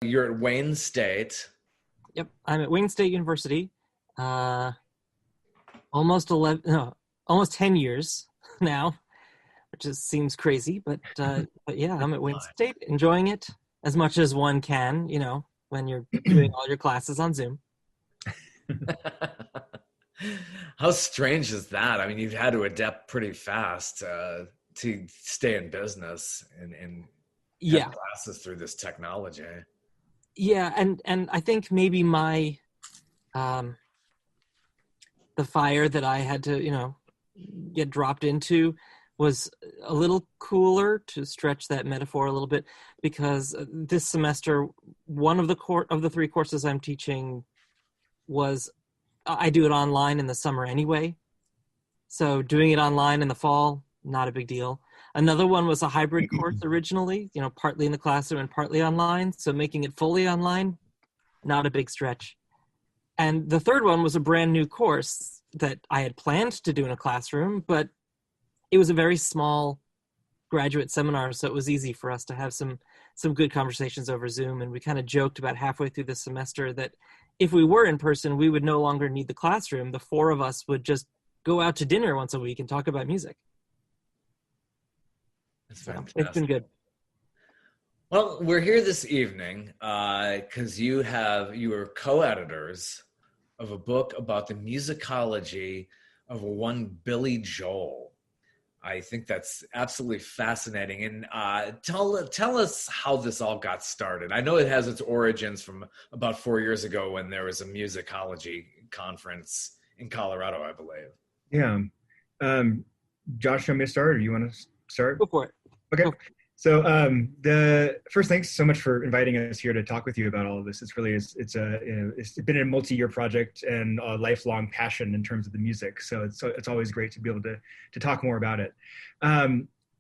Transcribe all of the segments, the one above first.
you're at Wayne State. Yep, I'm at Wayne State University. Almost 10 years now, which just seems crazy, but yeah, I'm at Wayne State, enjoying it as much as one can, when you're doing all your classes on Zoom. How strange is that? I mean, you've had to adapt pretty fast to stay in business and have classes through this technology. Yeah, and I think maybe my the fire that I had to, get dropped into was a little cooler, to stretch that metaphor a little bit, because this semester, one of the 3 courses I'm teaching was, I do it online in the summer anyway. So doing it online in the fall, not a big deal. Another one was a hybrid course originally, partly in the classroom and partly online. So making it fully online, not a big stretch. And the third one was a brand new course that I had planned to do in a classroom, but it was a very small graduate seminar, so it was easy for us to have some good conversations over Zoom. And we kind of joked about halfway through the semester that if we were in person, we would no longer need the classroom. The 4 of us would just go out to dinner once a week and talk about music. That's fantastic. It's been good. Well, we're here this evening because you were co-editors of a book about the musicology of one Billy Joel. I think that's absolutely fascinating. And tell us how this all got started. I know it has its origins from about 4 years ago when there was a musicology conference in Colorado, I believe. Yeah. Josh, you want me to start, or do you want to start? Go for it. Okay. So the first, thanks so much for inviting us here to talk with you about all of this. It's been a multi-year project and a lifelong passion in terms of the music. So it's always great to be able to talk more about it.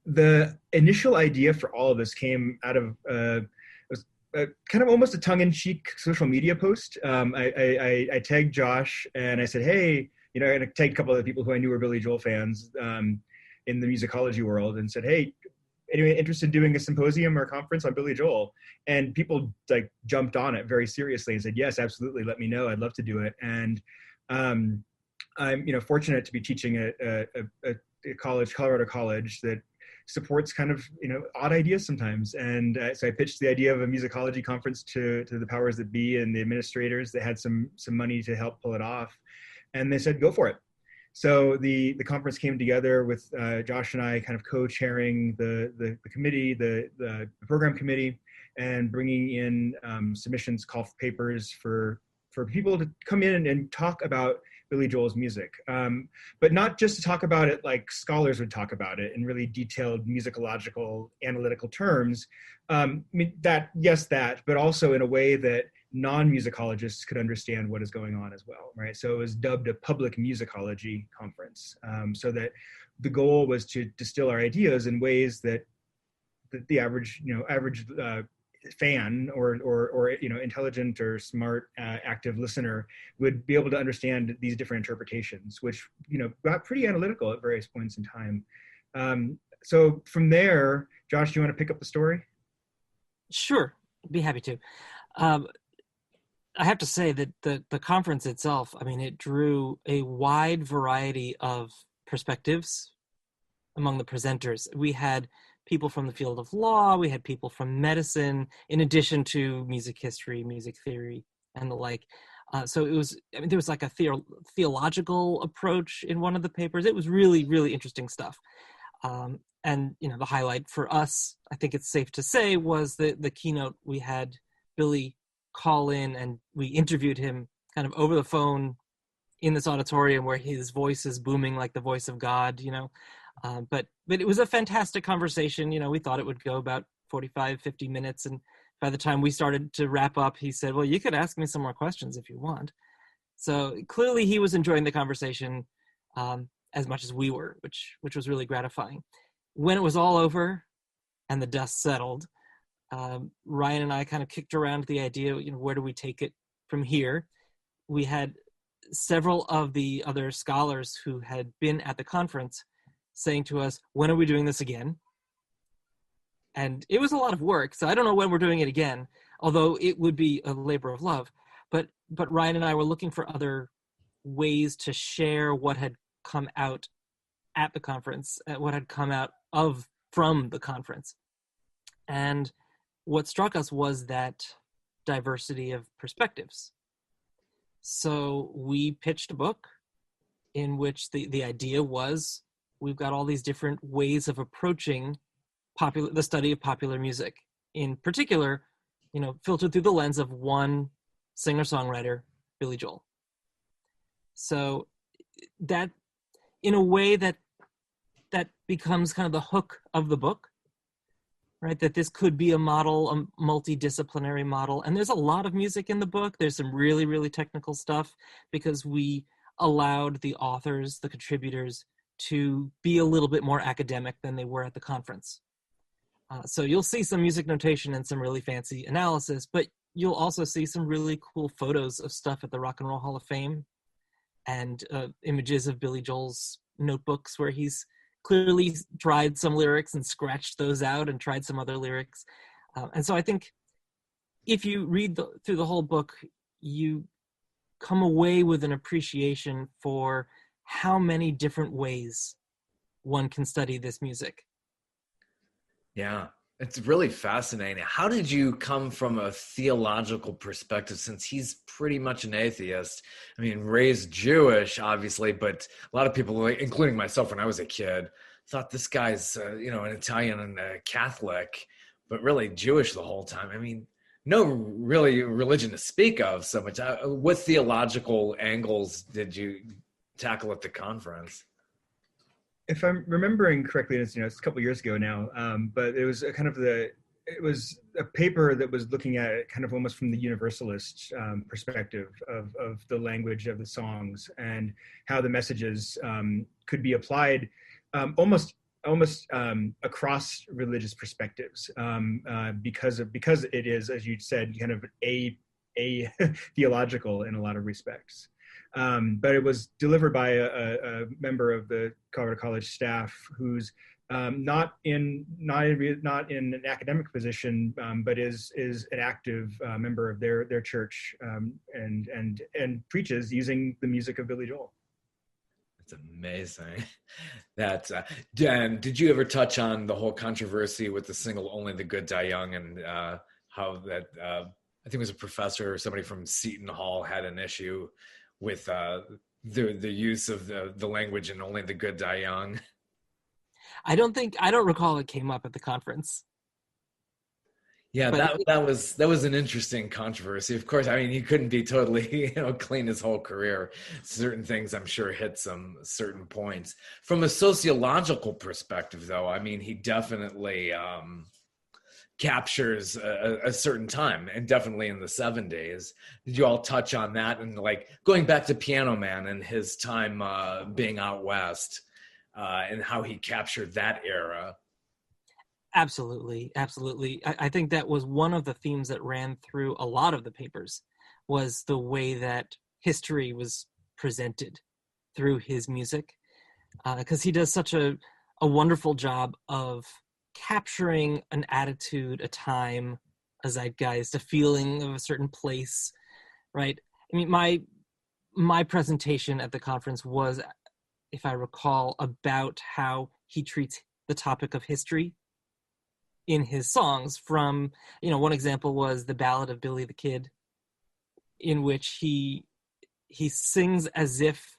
The initial idea for all of this came out of kind of almost a tongue-in-cheek social media post. I tagged Josh and I said, hey, and I tagged a couple of people who I knew were Billy Joel fans in the musicology world, and said, hey, anyone interested in doing a symposium or a conference on Billy Joel? And people jumped on it very seriously and said, yes, absolutely, let me know, I'd love to do it. And I'm fortunate to be teaching at a college, Colorado College, that supports kind of odd ideas sometimes. And so I pitched the idea of a musicology conference to the powers that be and the administrators that had some money to help pull it off, and they said, go for it. So the conference came together with Josh and I kind of co-chairing the committee, the program committee, and bringing in submissions, call for papers for people to come in and talk about Billy Joel's music. But not just to talk about it like scholars would talk about it in really detailed musicological, analytical terms. But also in a way that non-musicologists could understand what is going on as well, right? So it was dubbed a public musicology conference, so that the goal was to distill our ideas in ways that the average fan or intelligent or smart active listener would be able to understand these different interpretations, which got pretty analytical at various points in time. So from there, Josh, do you want to pick up the story? Sure, I'd be happy to. I have to say that the conference itself, it drew a wide variety of perspectives among the presenters. We had people from the field of law, we had people from medicine, in addition to music history, music theory, and the like. So it was, there was like a theological approach in one of the papers. It was really, really interesting stuff. And the highlight for us, I think it's safe to say, was the keynote. We had Billy call in and we interviewed him kind of over the phone in this auditorium where his voice is booming like the voice of God, but it was a fantastic conversation. We thought it would go about 45, 50 minutes. And by the time we started to wrap up, he said, well, you could ask me some more questions if you want. So clearly he was enjoying the conversation as much as we were, which was really gratifying. When it was all over and the dust settled, Ryan and I kind of kicked around the idea, where do we take it from here? We had several of the other scholars who had been at the conference saying to us, when are we doing this again? And it was a lot of work, so I don't know when we're doing it again. although it would be a labor of love. But Ryan and I were looking for other ways to share what had come out at the conference, what had come out from the conference. And what struck us was that diversity of perspectives. So we pitched a book in which the idea was, we've got all these different ways of approaching the study of popular music, in particular, filtered through the lens of one singer-songwriter, Billy Joel. So that, in a way, that becomes kind of the hook of the book, right? That this could be a model, a multidisciplinary model. And there's a lot of music in the book. There's some really, really technical stuff, because we allowed the authors, the contributors, to be a little bit more academic than they were at the conference. So you'll see some music notation and some really fancy analysis, but you'll also see some really cool photos of stuff at the Rock and Roll Hall of Fame, and images of Billy Joel's notebooks where he's clearly tried some lyrics and scratched those out and tried some other lyrics. And so I think if you read through the whole book, you come away with an appreciation for how many different ways one can study this music. Yeah, it's really fascinating. How did you come from a theological perspective, since he's pretty much an atheist? I mean, raised Jewish, obviously, but a lot of people, including myself when I was a kid, thought this guy's, an Italian and a Catholic, but really Jewish the whole time. I mean, no really religion to speak of so much. What theological angles did you tackle at the conference? If I'm remembering correctly, it's a couple of years ago now, but it was it was a paper that was looking at it kind of almost from the universalist perspective of the language of the songs and how the messages could be applied almost across religious perspectives, because it is, as you said, kind of a theological in a lot of respects. But it was delivered by a member of the Colorado College staff who's not in an academic position, but is an active member of their church, and preaches using the music of Billy Joel. It's amazing. Dan, did you ever touch on the whole controversy with the single "Only the Good Die Young" and how that I think it was a professor or somebody from Seton Hall had an issue with the use of the language in "Only the Good Die Young"? I don't recall it came up at the conference. Yeah, that was an interesting controversy. Of course, I mean, he couldn't be totally clean his whole career. Certain things, I'm sure, hit some certain points. From a sociological perspective, though, I mean, he definitely captures a certain time, and definitely in the 70s. Did you all touch on that? And going back to Piano Man and his time being out west, and how he captured that era? Absolutely. I think that was one of the themes that ran through a lot of the papers, was the way that history was presented through his music, because he does such a wonderful job of capturing an attitude, a time, a zeitgeist, a feeling of a certain place, right? I mean, my presentation at the conference was, if I recall, about how he treats the topic of history in his songs. From, one example was the Ballad of Billy the Kid, in which he sings as if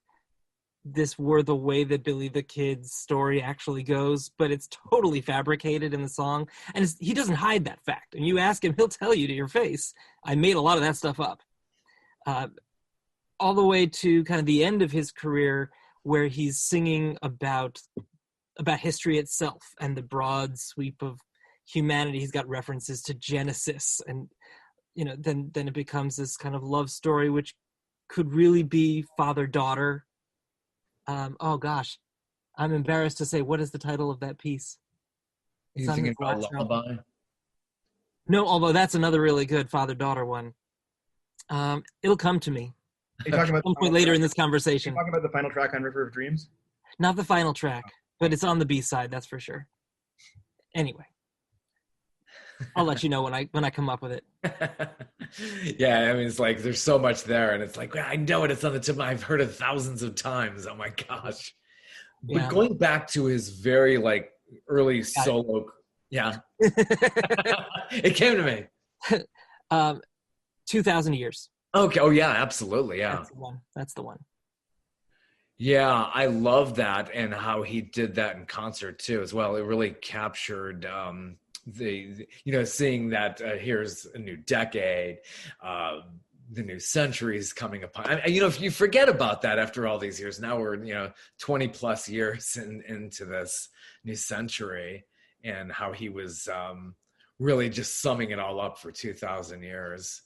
this were the way that Billy the Kid's story actually goes, but it's totally fabricated in the song. And he doesn't hide that fact. And you ask him, he'll tell you to your face, I made a lot of that stuff up. All the way to kind of the end of his career, where he's singing about history itself and the broad sweep of humanity. He's got references to Genesis, and then it becomes this kind of love story, which could really be father-daughter. Oh gosh, I'm embarrassed to say, what is the title of that piece? You thinking about Lullaby? No, although that's another really good father-daughter one. It'll come to me. Are you talking about at some point later in this conversation? Are you talking about the final track on River of Dreams? Not the final track, but it's on the B-side, that's for sure. Anyway. I'll let you know when I come up with it. Yeah, I mean, it's like there's so much there, and it's like, "Well, I know it. It's on the tip. I've heard it thousands of times. Oh my gosh!" But Yeah. going back to his very like early Got solo, yeah, it. it came to me. 2,000 years. Okay. Oh yeah, absolutely. Yeah. That's the one. That's the one. Yeah, I love that and how he did that in concert too, as well. It really captured seeing that here's a new decade, uh, the new century is coming upon. If you forget about that after all these years, now we're 20 plus years into this new century, and how he was really just summing it all up for 2,000 years.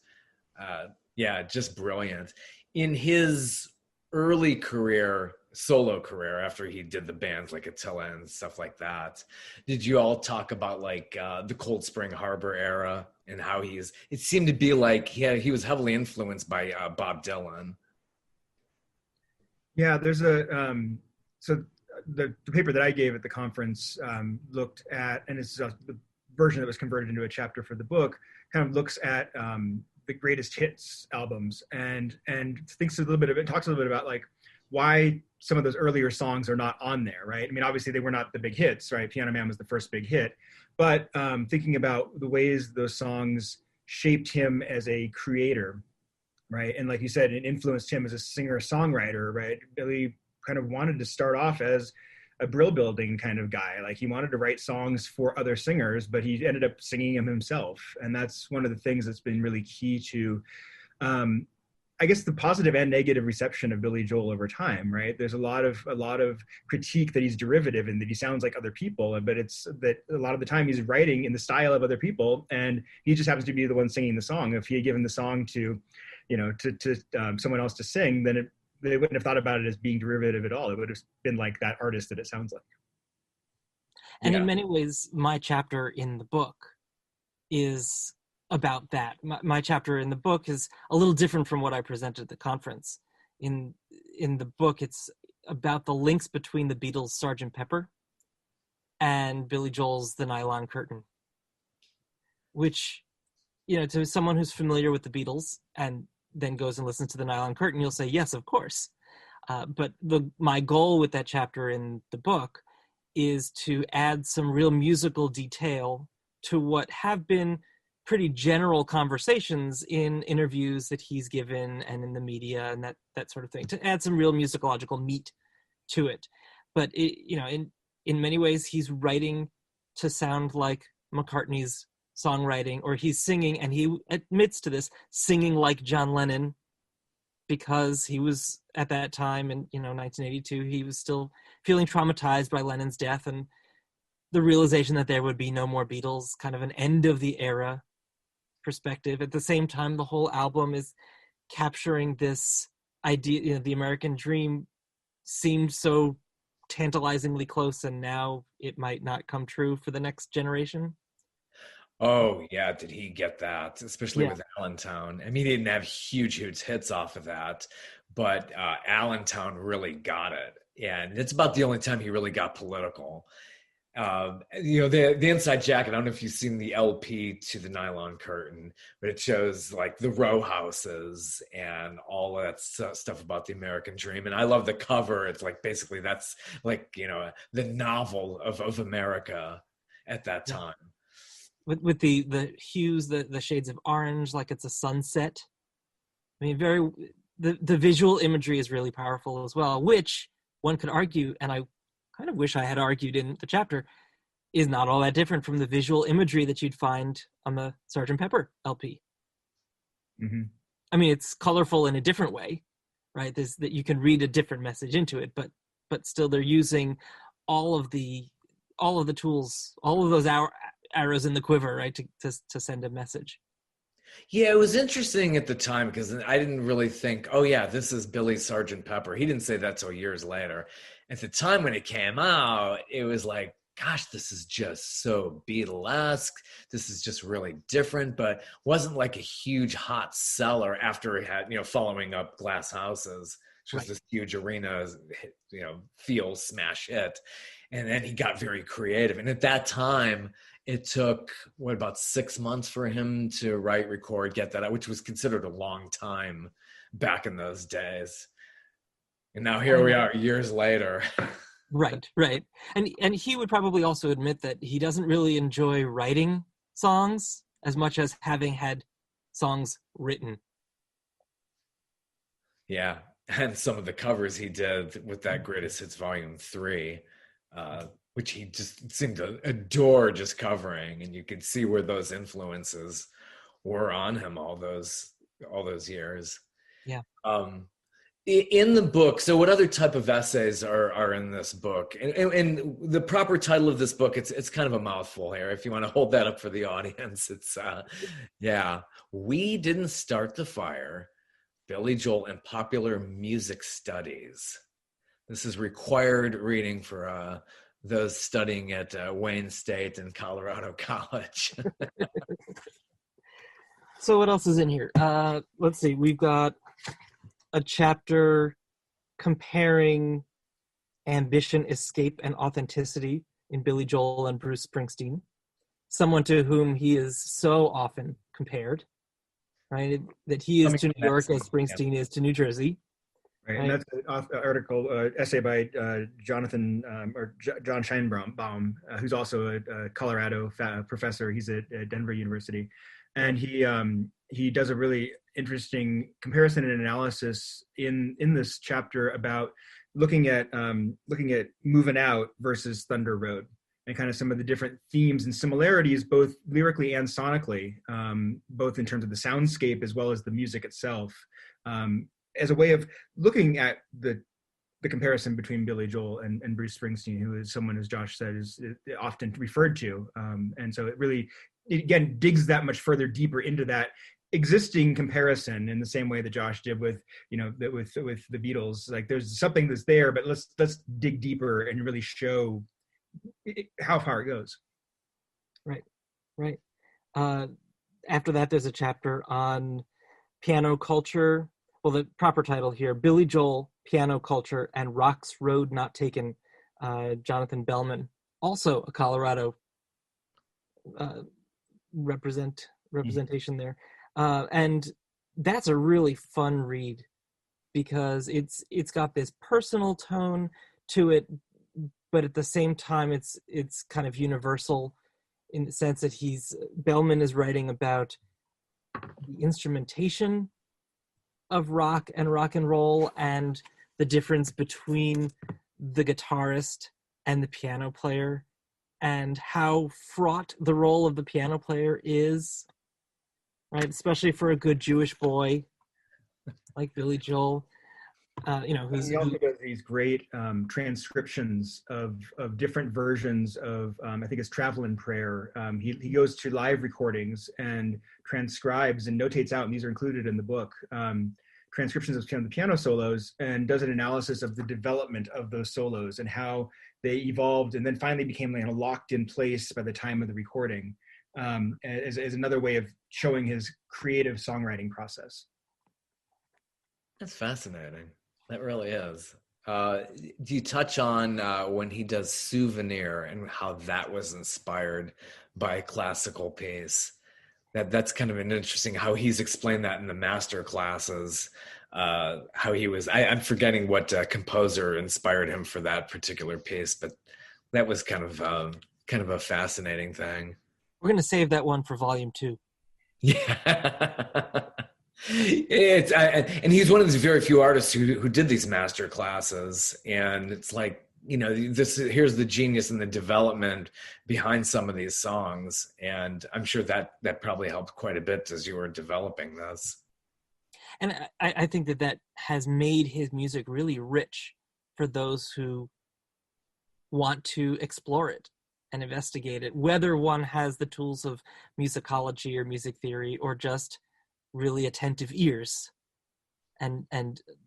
Yeah, just brilliant. In his early career, solo career, after he did the bands like Attila and stuff like that, did you all talk about like the Cold Spring Harbor era and how it seemed to be like he was heavily influenced by Bob Dylan? Yeah, there's so the paper that I gave at the conference looked at, and it's the version that was converted into a chapter for the book, kind of looks at the greatest hits albums and talks a little bit about like why some of those earlier songs are not on there, right? I mean, obviously they were not the big hits, right? Piano Man was the first big hit, but thinking about the ways those songs shaped him as a creator, right? And like you said, it influenced him as a singer-songwriter, right? Billy kind of wanted to start off as a brill building kind of guy. Like he wanted to write songs for other singers, but he ended up singing them himself. And that's one of the things that's been really key to, I guess, the positive and negative reception of Billy Joel over time, right? There's a lot of critique that he's derivative and that he sounds like other people, but it's that a lot of the time he's writing in the style of other people, and he just happens to be the one singing the song. If he had given the song to someone else to sing, then they wouldn't have thought about it as being derivative at all. It would have been like that artist that it sounds like. And in many ways, my chapter in the book is about that. My chapter in the book is a little different from what I presented at the conference. In the book, it's about the links between the Beatles' Sgt. Pepper and Billy Joel's The Nylon Curtain, which, to someone who's familiar with the Beatles and then goes and listens to The Nylon Curtain, you'll say, yes, of course. But my goal with that chapter in the book is to add some real musical detail to what have been pretty general conversations in interviews that he's given and in the media and that sort of thing, to add some real musicological meat to it. But in many ways, he's writing to sound like McCartney's songwriting, or he's singing, and he admits to this, singing like John Lennon, because he was at that time in 1982, he was still feeling traumatized by Lennon's death and the realization that there would be no more Beatles, kind of an end of the era perspective. At the same time, the whole album is capturing this idea, the American dream seemed so tantalizingly close, and now it might not come true for the next generation. Oh yeah, did he get that? Especially with Allentown. I mean, he didn't have huge hits off of that, but Allentown really got it, and it's about the only time he really got political. The Inside Jacket, I don't know if you've seen the LP to The Nylon Curtain, but it shows like the row houses and all of that stuff about the American dream. And I love the cover. It's like basically that's like the novel of America at that time. With the hues, the shades of orange, like it's a sunset. I mean, the visual imagery is really powerful as well, which one could argue, and I kind of wish I had argued in the chapter, is not all that different from the visual imagery that you'd find on the Sgt. Pepper LP. Mm-hmm. I mean, it's colorful in a different way, right? That you can read a different message into it, but still they're using all of the tools, all of those arrows in the quiver, right, to send a message. Yeah, it was interesting at the time because I didn't really think, oh yeah, this is Billy's Sgt. Pepper. He didn't say that till years later. At the time when it came out, it was like, gosh, this is just so Beatlesque. This is just really different, but wasn't like a huge hot seller after it had, following up Glass Houses, which was this huge arena, feel smash hit. And then he got very creative. And at that time, It took about 6 months for him to write, record, get that out, which was considered a long time back in those days. And now here we are years later. Right. And he would probably also admit that he doesn't really enjoy writing songs as much as having had songs written. Yeah. And some of the covers he did with that Greatest Hits Volume 3, which he just seemed to adore just covering. And you could see where those influences were on him all those years. Yeah. In the book, so what other type of essays are in this book? And the proper title of this book, it's kind of a mouthful here. If you want to hold that up for the audience, it's We Didn't Start the Fire, Billy Joel and Popular Music Studies. This is required reading for those studying at Wayne State and Colorado College. So what else is in here? Let's see. We've got a chapter comparing ambition, escape, and authenticity in Billy Joel and Bruce Springsteen, someone to whom he is so often compared, right? That he is to New York as Springsteen is to New Jersey. Right, and that's an article, essay by John Scheinbaum, who's also a Colorado professor. He's at Denver University, and he does a really interesting comparison and analysis in this chapter about looking at Moving Out versus Thunder Road, and kind of some of the different themes and similarities, both lyrically and sonically, both in terms of the soundscape as well as the music itself, as a way of looking at the comparison between Billy Joel and Bruce Springsteen, who is someone, as Josh said, is often referred to. And so it again digs that much further deeper into that existing comparison in the same way that Josh did with the Beatles. Like, there's something that's there, but let's dig deeper and really show how far it goes. Right. After that, there's a chapter on piano culture. Well, the proper title here, Billy Joel, Piano Culture, and Rock's Road Not Taken, Jonathan Bellman, also a Colorado representation there. And that's a really fun read because it's got this personal tone to it, but at the same time, it's kind of universal in the sense that Bellman is writing about the instrumentation of rock and roll and the difference between the guitarist and the piano player and how fraught the role of the piano player is, right? Especially for a good Jewish boy like Billy Joel. He also does these great transcriptions of different versions of I think it's Travel in Prayer. He goes to live recordings and transcribes and notates out, and these are included in the book, transcriptions of the piano solos, and does an analysis of the development of those solos and how they evolved and then finally became locked in place by the time of the recording, as another way of showing his creative songwriting process. That's fascinating. That really is. Do you touch on when he does Souvenir and how that was inspired by a classical piece? That's kind of an interesting how he's explained that in the master classes. How he was, I'm forgetting what composer inspired him for that particular piece, but that was kind of a fascinating thing. We're going to save that one for volume 2. Yeah. And he's one of these very few artists who did these master classes, and it's like, here's the genius and the development behind some of these songs, and I'm sure that probably helped quite a bit as you were developing this. And I think that has made his music really rich for those who want to explore it and investigate it, whether one has the tools of musicology or music theory or just really attentive ears and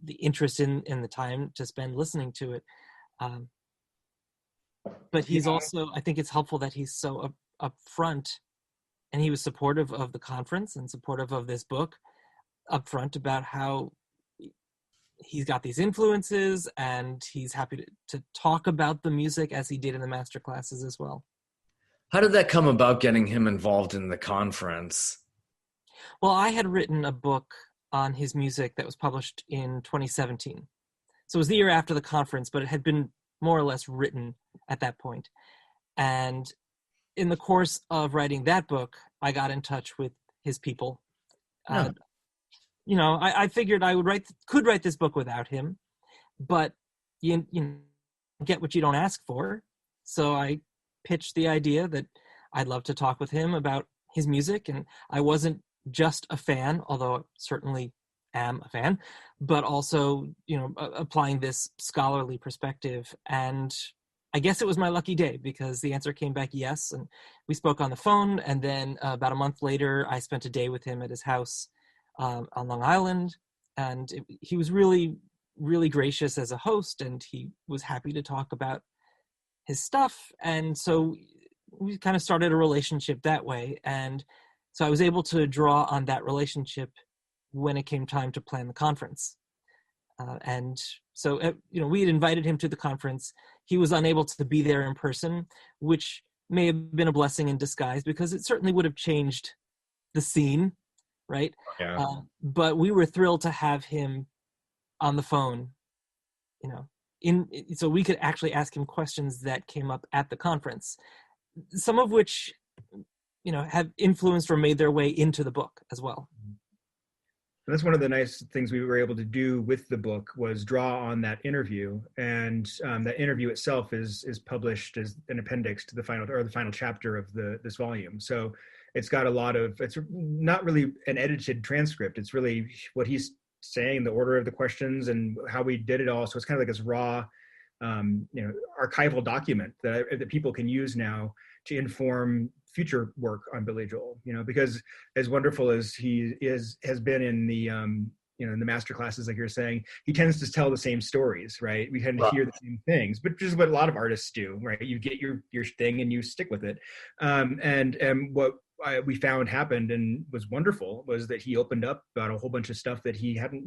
the interest in the time to spend listening to it. But he's also, I think it's helpful that he's so upfront, and he was supportive of the conference and supportive of this book, upfront about how he's got these influences, and he's happy to talk about the music as he did in the master classes as well. How did that come about, getting him involved in the conference? Well, I had written a book on his music that was published in 2017. So it was the year after the conference, but it had been more or less written at that point. And in the course of writing that book, I got in touch with his people. Yeah. I figured I could write this book without him, but you get what you don't ask for. So I pitched the idea that I'd love to talk with him about his music, and I wasn't just a fan, although I certainly am a fan, but also, applying this scholarly perspective. And I guess it was my lucky day, because the answer came back yes, and we spoke on the phone, and then about a month later, I spent a day with him at his house on Long Island, and he was really, really gracious as a host, and he was happy to talk about his stuff, and so we kind of started a relationship that way. And so I was able to draw on that relationship when it came time to plan the conference. And so, we had invited him to the conference. He was unable to be there in person, which may have been a blessing in disguise, because it certainly would have changed the scene, right? Yeah. But we were thrilled to have him on the phone, so we could actually ask him questions that came up at the conference, some of which, have influenced or made their way into the book as well. That's one of the nice things we were able to do with the book, was draw on that interview, and that interview itself is published as an appendix to the final chapter of this volume. So it's got it's not really an edited transcript. It's really what he's saying, the order of the questions and how we did it all. So it's kind of like this raw, archival document that people can use now to inform future work on Billy Joel, because as wonderful as he has been in the, in the master classes, like you're saying, he tends to tell the same stories, right? We tend to hear the same things, but just what a lot of artists do, right? You get your thing and you stick with it. And what we found happened and was wonderful was that he opened up about a whole bunch of stuff that he hadn't,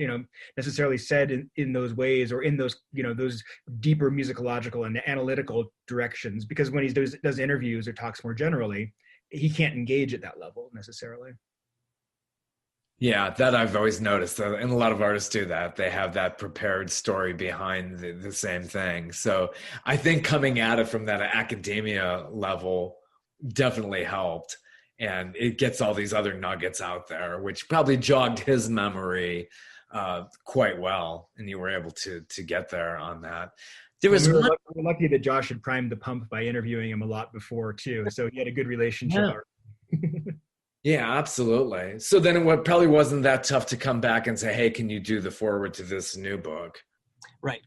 necessarily said in those ways, or in those, those deeper musicological and analytical directions, because when he does interviews or talks more generally, he can't engage at that level necessarily. Yeah, that I've always noticed, and a lot of artists do that. They have that prepared story behind the same thing. So I think coming at it from that academia level definitely helped. And it gets all these other nuggets out there, which probably jogged his memory quite well. And you were able to get there on that. We were lucky that Josh had primed the pump by interviewing him a lot before too. So he had a good relationship. Yeah. Yeah, absolutely. So then it probably wasn't that tough to come back and say, hey, can you do the forward to this new book? Right.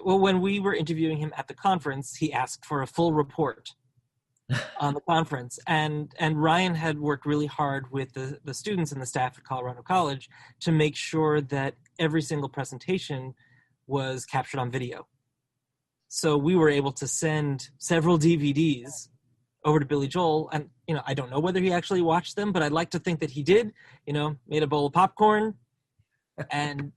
Well, when we were interviewing him at the conference, he asked for a full report on the conference. And Ryan had worked really hard with the students and the staff at Colorado College to make sure that every single presentation was captured on video. So we were able to send several DVDs over to Billy Joel. And, I don't know whether he actually watched them, but I'd like to think that he did, made a bowl of popcorn and,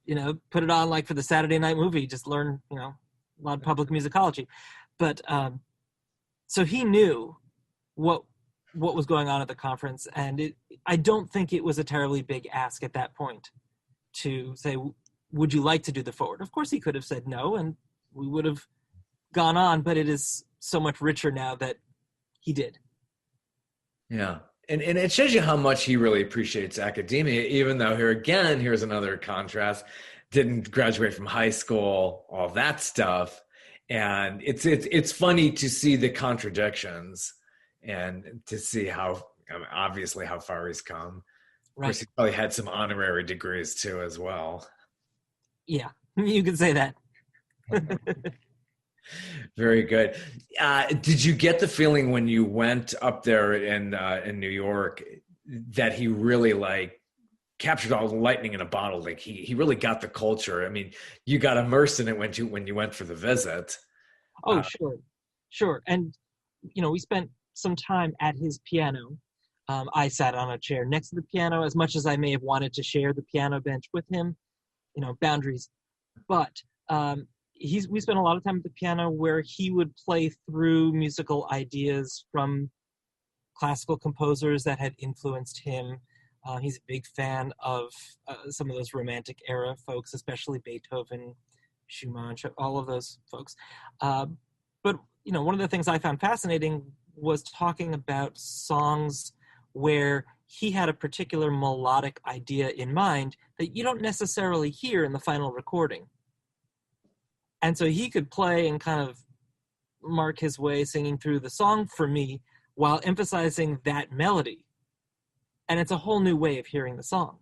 put it on like for the Saturday night movie, just learn, a lot of public musicology. But so he knew what was going on at the conference. And I don't think it was a terribly big ask at that point to say, would you like to do the forward? Of course he could have said no, and we would have gone on, but it is so much richer now that he did. Yeah. And it shows you how much he really appreciates academia, even though here's another contrast, didn't graduate from high school, all that stuff. And it's funny to see the contradictions and to see obviously how far he's come. Right. Of course, he probably had some honorary degrees too as well. Yeah, you could say that. Very good. Did you get the feeling when you went up there in New York that he really captured all the lightning in a bottle? Like he really got the culture. I mean, you got immersed in it when you went for the visit. Oh, sure. And we spent some time at his piano. I sat on a chair next to the piano, as much as I may have wanted to share the piano bench with him. Boundaries, but. We spent a lot of time at the piano where he would play through musical ideas from classical composers that had influenced him. He's a big fan of some of those Romantic era folks, especially Beethoven, Schumann, all of those folks. But one of the things I found fascinating was talking about songs where he had a particular melodic idea in mind that you don't necessarily hear in the final recording. And so he could play and kind of mark his way singing through the song for me while emphasizing that melody. And it's a whole new way of hearing the song.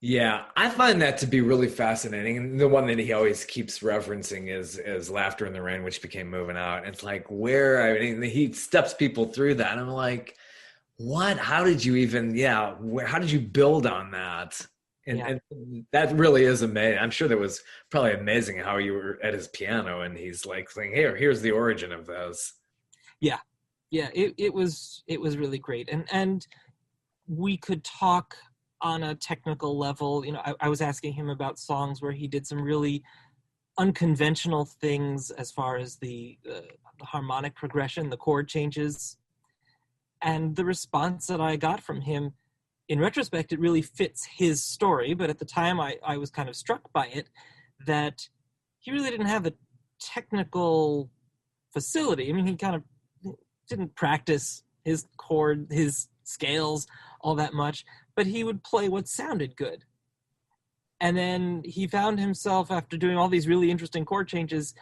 Yeah, I find that to be really fascinating. And the one that he always keeps referencing is Laughter in the Rain, which became Moving Out. It's like he steps people through that. And I'm like, what? How did you even, how did you build on that? And that really is amazing. I'm sure that was probably amazing how you were at his piano and he's like saying, here's the origin of this. Yeah. It was really great. And we could talk on a technical level. I was asking him about songs where he did some really unconventional things as far as the harmonic progression, the chord changes. And the response that I got from him, in retrospect, it really fits his story. But at the time, I was kind of struck by it, that he really didn't have the technical facility. I mean, he kind of didn't practice his chord, his scales all that much, but he would play what sounded good. And then he found himself, after doing all these really interesting chord changes,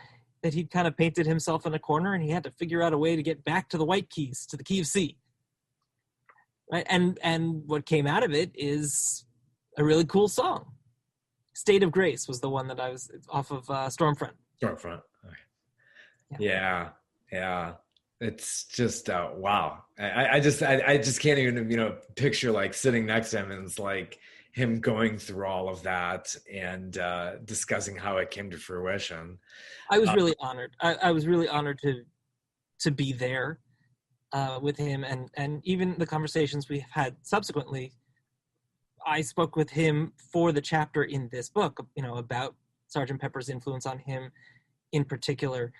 that he'd kind of painted himself in a corner and he had to figure out a way to get back to the white keys, to the key of C. Right? And what came out of it is a really cool song. State of Grace was the one that I was off of Stormfront. Stormfront. Okay. Yeah. It's just wow. I just can't even picture like sitting next to him and it's like him going through all of that and discussing how it came to fruition. I was really honored. I was really honored to be there with him, and even the conversations we've had subsequently. I spoke with him for the chapter in this book, about Sgt. Pepper's influence on him in particular.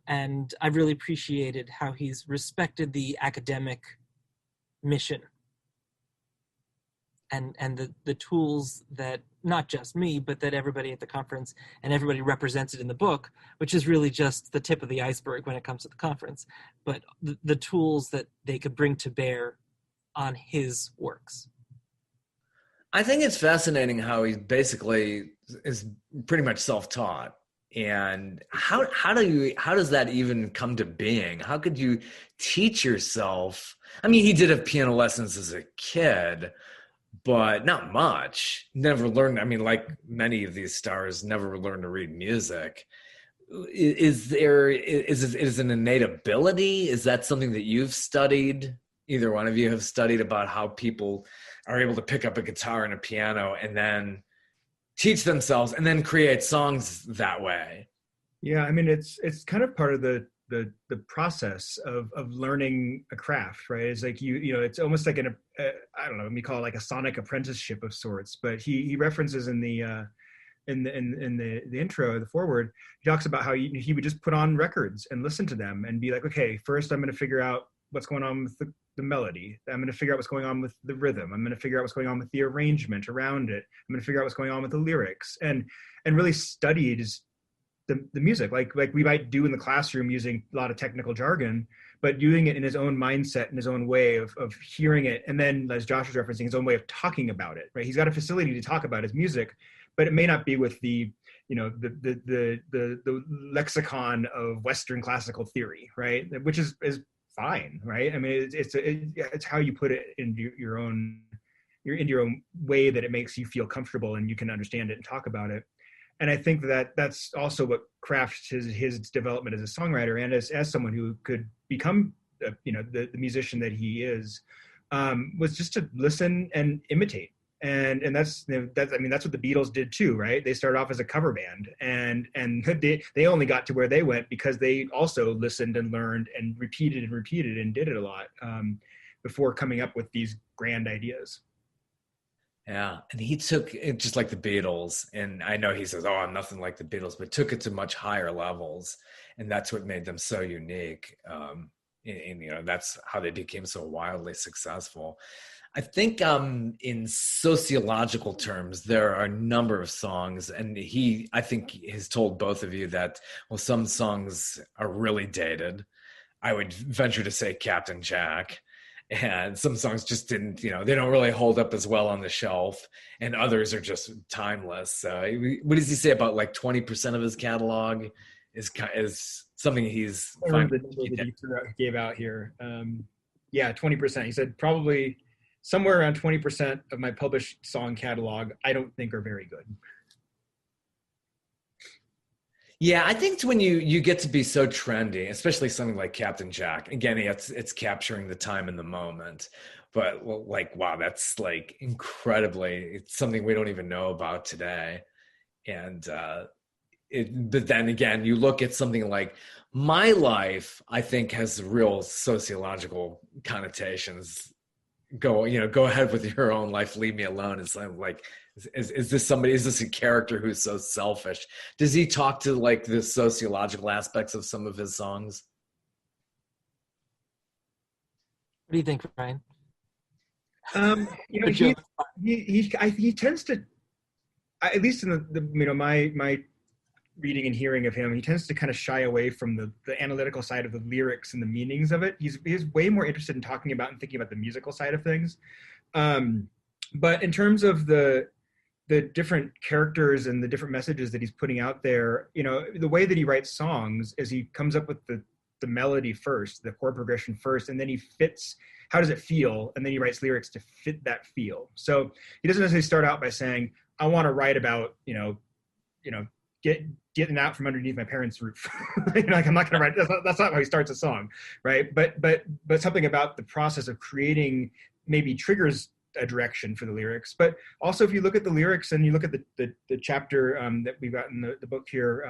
And I really appreciated how he's respected the academic mission and the tools that not just me, but that everybody at the conference and everybody represented in the book, which is really just the tip of the iceberg when it comes to the conference, but the tools that they could bring to bear on his works. I think it's fascinating how he basically is pretty much self-taught. And how does that even come to being? How could you teach yourself? I mean, he did have piano lessons as a kid, but not much. Never learned. I mean, like many of these stars, never learned to read music. Is it an innate ability? Is that something that you've studied? Either one of you have studied about how people are able to pick up a guitar and a piano and then teach themselves and then create songs that way. Yeah, I mean, it's kind of part of the process of learning a craft, right? It's like it's almost like I don't know, we call it like a sonic apprenticeship of sorts. But he references in the intro, the foreword, he talks about how he would just put on records and listen to them and be like, okay, first I'm going to figure out what's going on with the melody. I'm going to figure out what's going on with the rhythm. I'm going to figure out what's going on with the arrangement around it. I'm going to figure out what's going on with the lyrics, and really studied the music like we might do in the classroom using a lot of technical jargon, but doing it in his own mindset, in his own way of hearing it. And then, as Josh was referencing, his own way of talking about it, right? He's got a facility to talk about his music, but it may not be with the lexicon of Western classical theory, right? Which is fine, right? I mean, it's how you put it into your own way that it makes you feel comfortable and you can understand it and talk about it. And I think that's also what crafts his development as a songwriter and as someone who could become the musician that he is, was just to listen and imitate. And that's I mean, that's what the Beatles did too, right? They started off as a cover band, and they only got to where they went because they also listened and learned and repeated and did it a lot before coming up with these grand ideas. Yeah, and he took it just like the Beatles, and I know he says, "Oh, I'm nothing like the Beatles," but took it to much higher levels, and that's what made them so unique. and that's how they became so wildly successful. I think in sociological terms, there are a number of songs, and I think, has told both of you that, well, some songs are really dated. I would venture to say Captain Jack. And some songs just didn't, they don't really hold up as well on the shelf, and others are just timeless. What does he say about like 20% of his catalog is something he's the number that he gave out here. 20%. He said probably somewhere around 20% of my published song catalog I don't think are very good. Yeah, I think when you get to be so trendy, especially something like Captain Jack, again, it's capturing the time and the moment. But like, wow, that's like it's something we don't even know about today. And but then again, you look at something like My Life, I think has real sociological connotations. Go ahead with your own life, leave me alone. It's like, is this a character who's so selfish? Does he talk to like the sociological aspects of some of his songs? What do you think, Ryan? He tends to, at least in the my reading and hearing of him, he tends to kind of shy away from the analytical side of the lyrics and the meanings of it. He's way more interested in talking about and thinking about the musical side of things. But in terms of the different characters and the different messages that he's putting out there, the way that he writes songs is he comes up with the melody first, the chord progression first, and then he fits, how does it feel? And then he writes lyrics to fit that feel. So he doesn't necessarily start out by saying, I want to write about, getting out from underneath my parents' roof. Like, I'm not going to write, that's not how he starts a song, right? But something about the process of creating maybe triggers a direction for the lyrics. But also, if you look at the lyrics and you look at the chapter that we've got in the book here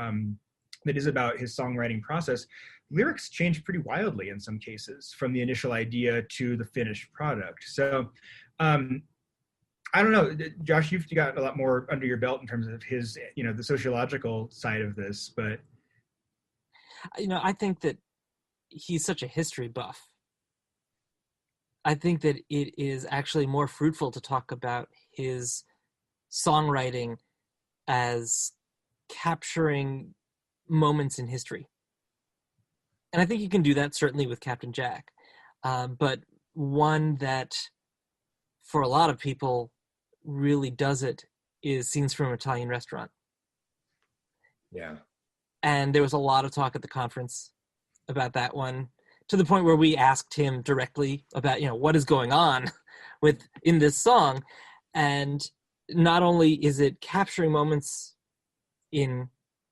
that is about his songwriting process, lyrics change pretty wildly in some cases from the initial idea to the finished product. So I don't know, Josh, you've got a lot more under your belt in terms of his, the sociological side of this, but. I think that he's such a history buff. I think that it is actually more fruitful to talk about his songwriting as capturing moments in history. And I think you can do that certainly with Captain Jack. But one that for a lot of people really does it is Scenes from an Italian Restaurant. Yeah. And there was a lot of talk at the conference about that one, to the point where we asked him directly about, what is going on in this song. And not only is it capturing moments in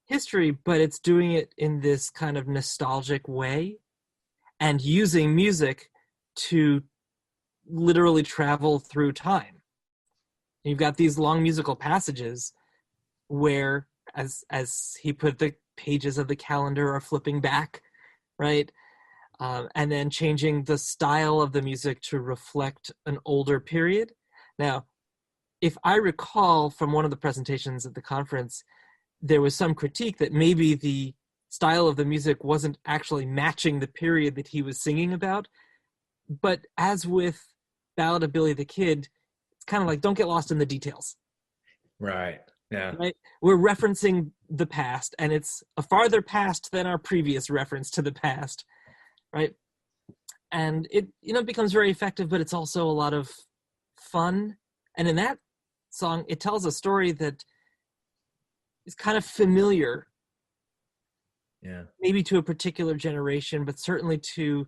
history, but it's doing it in this kind of nostalgic way and using music to literally travel through time. You've got these long musical passages where, as he put, the pages of the calendar are flipping back, right? And then changing the style of the music to reflect an older period. Now, if I recall from one of the presentations at the conference, there was some critique that maybe the style of the music wasn't actually matching the period that he was singing about. But as with Ballad of Billy the Kid, it's kind of like, don't get lost in the details. Right. Yeah. Right? We're referencing the past, and it's a farther past than our previous reference to the past. Right. And it, becomes very effective, but it's also a lot of fun. And in that song, it tells a story that is kind of familiar. Yeah. Maybe to a particular generation, but certainly to,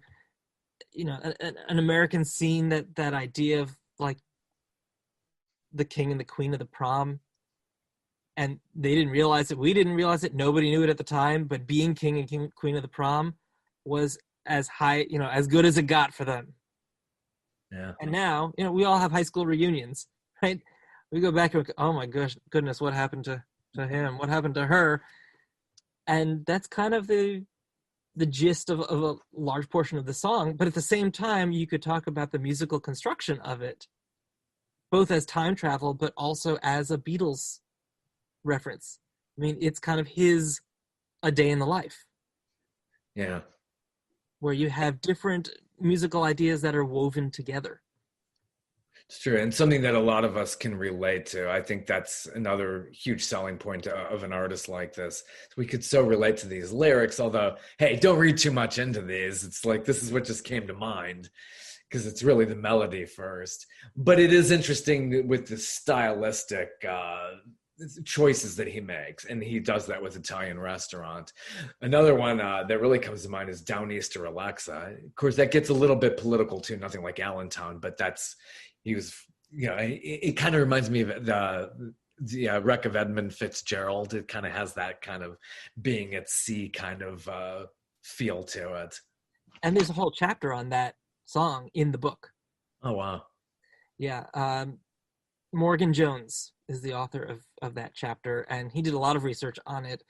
an American scene, that idea of like the king and the queen of the prom. And they didn't realize it. We didn't realize it. Nobody knew it at the time, but being king and queen of the prom was as high, as good as it got for them. Yeah. And now, we all have high school reunions, right? We go back and oh my goodness, what happened to him? What happened to her? And that's kind of the gist of a large portion of the song. But at the same time, you could talk about the musical construction of it, both as time travel, but also as a Beatles reference. I mean, it's kind of his A Day in the Life. Yeah. where you have different musical ideas that are woven together. It's true, and something that a lot of us can relate to. I think that's another huge selling point of an artist like this. We could so relate to these lyrics, although, hey, don't read too much into these. It's like, this is what just came to mind, because it's really the melody first. But it is interesting with the stylistic choices that he makes, and he does that with Italian Restaurant. Another one that really comes to mind is Downeaster Alexa. Of course, that gets a little bit political too, nothing like Allentown, but he was, it kind of reminds me of the wreck of Edmund Fitzgerald. It kind of has that kind of being at sea kind of feel to it. And there's a whole chapter on that song in the book. Oh, wow. Yeah. Morgan Jones is the author of that chapter, and he did a lot of research on it.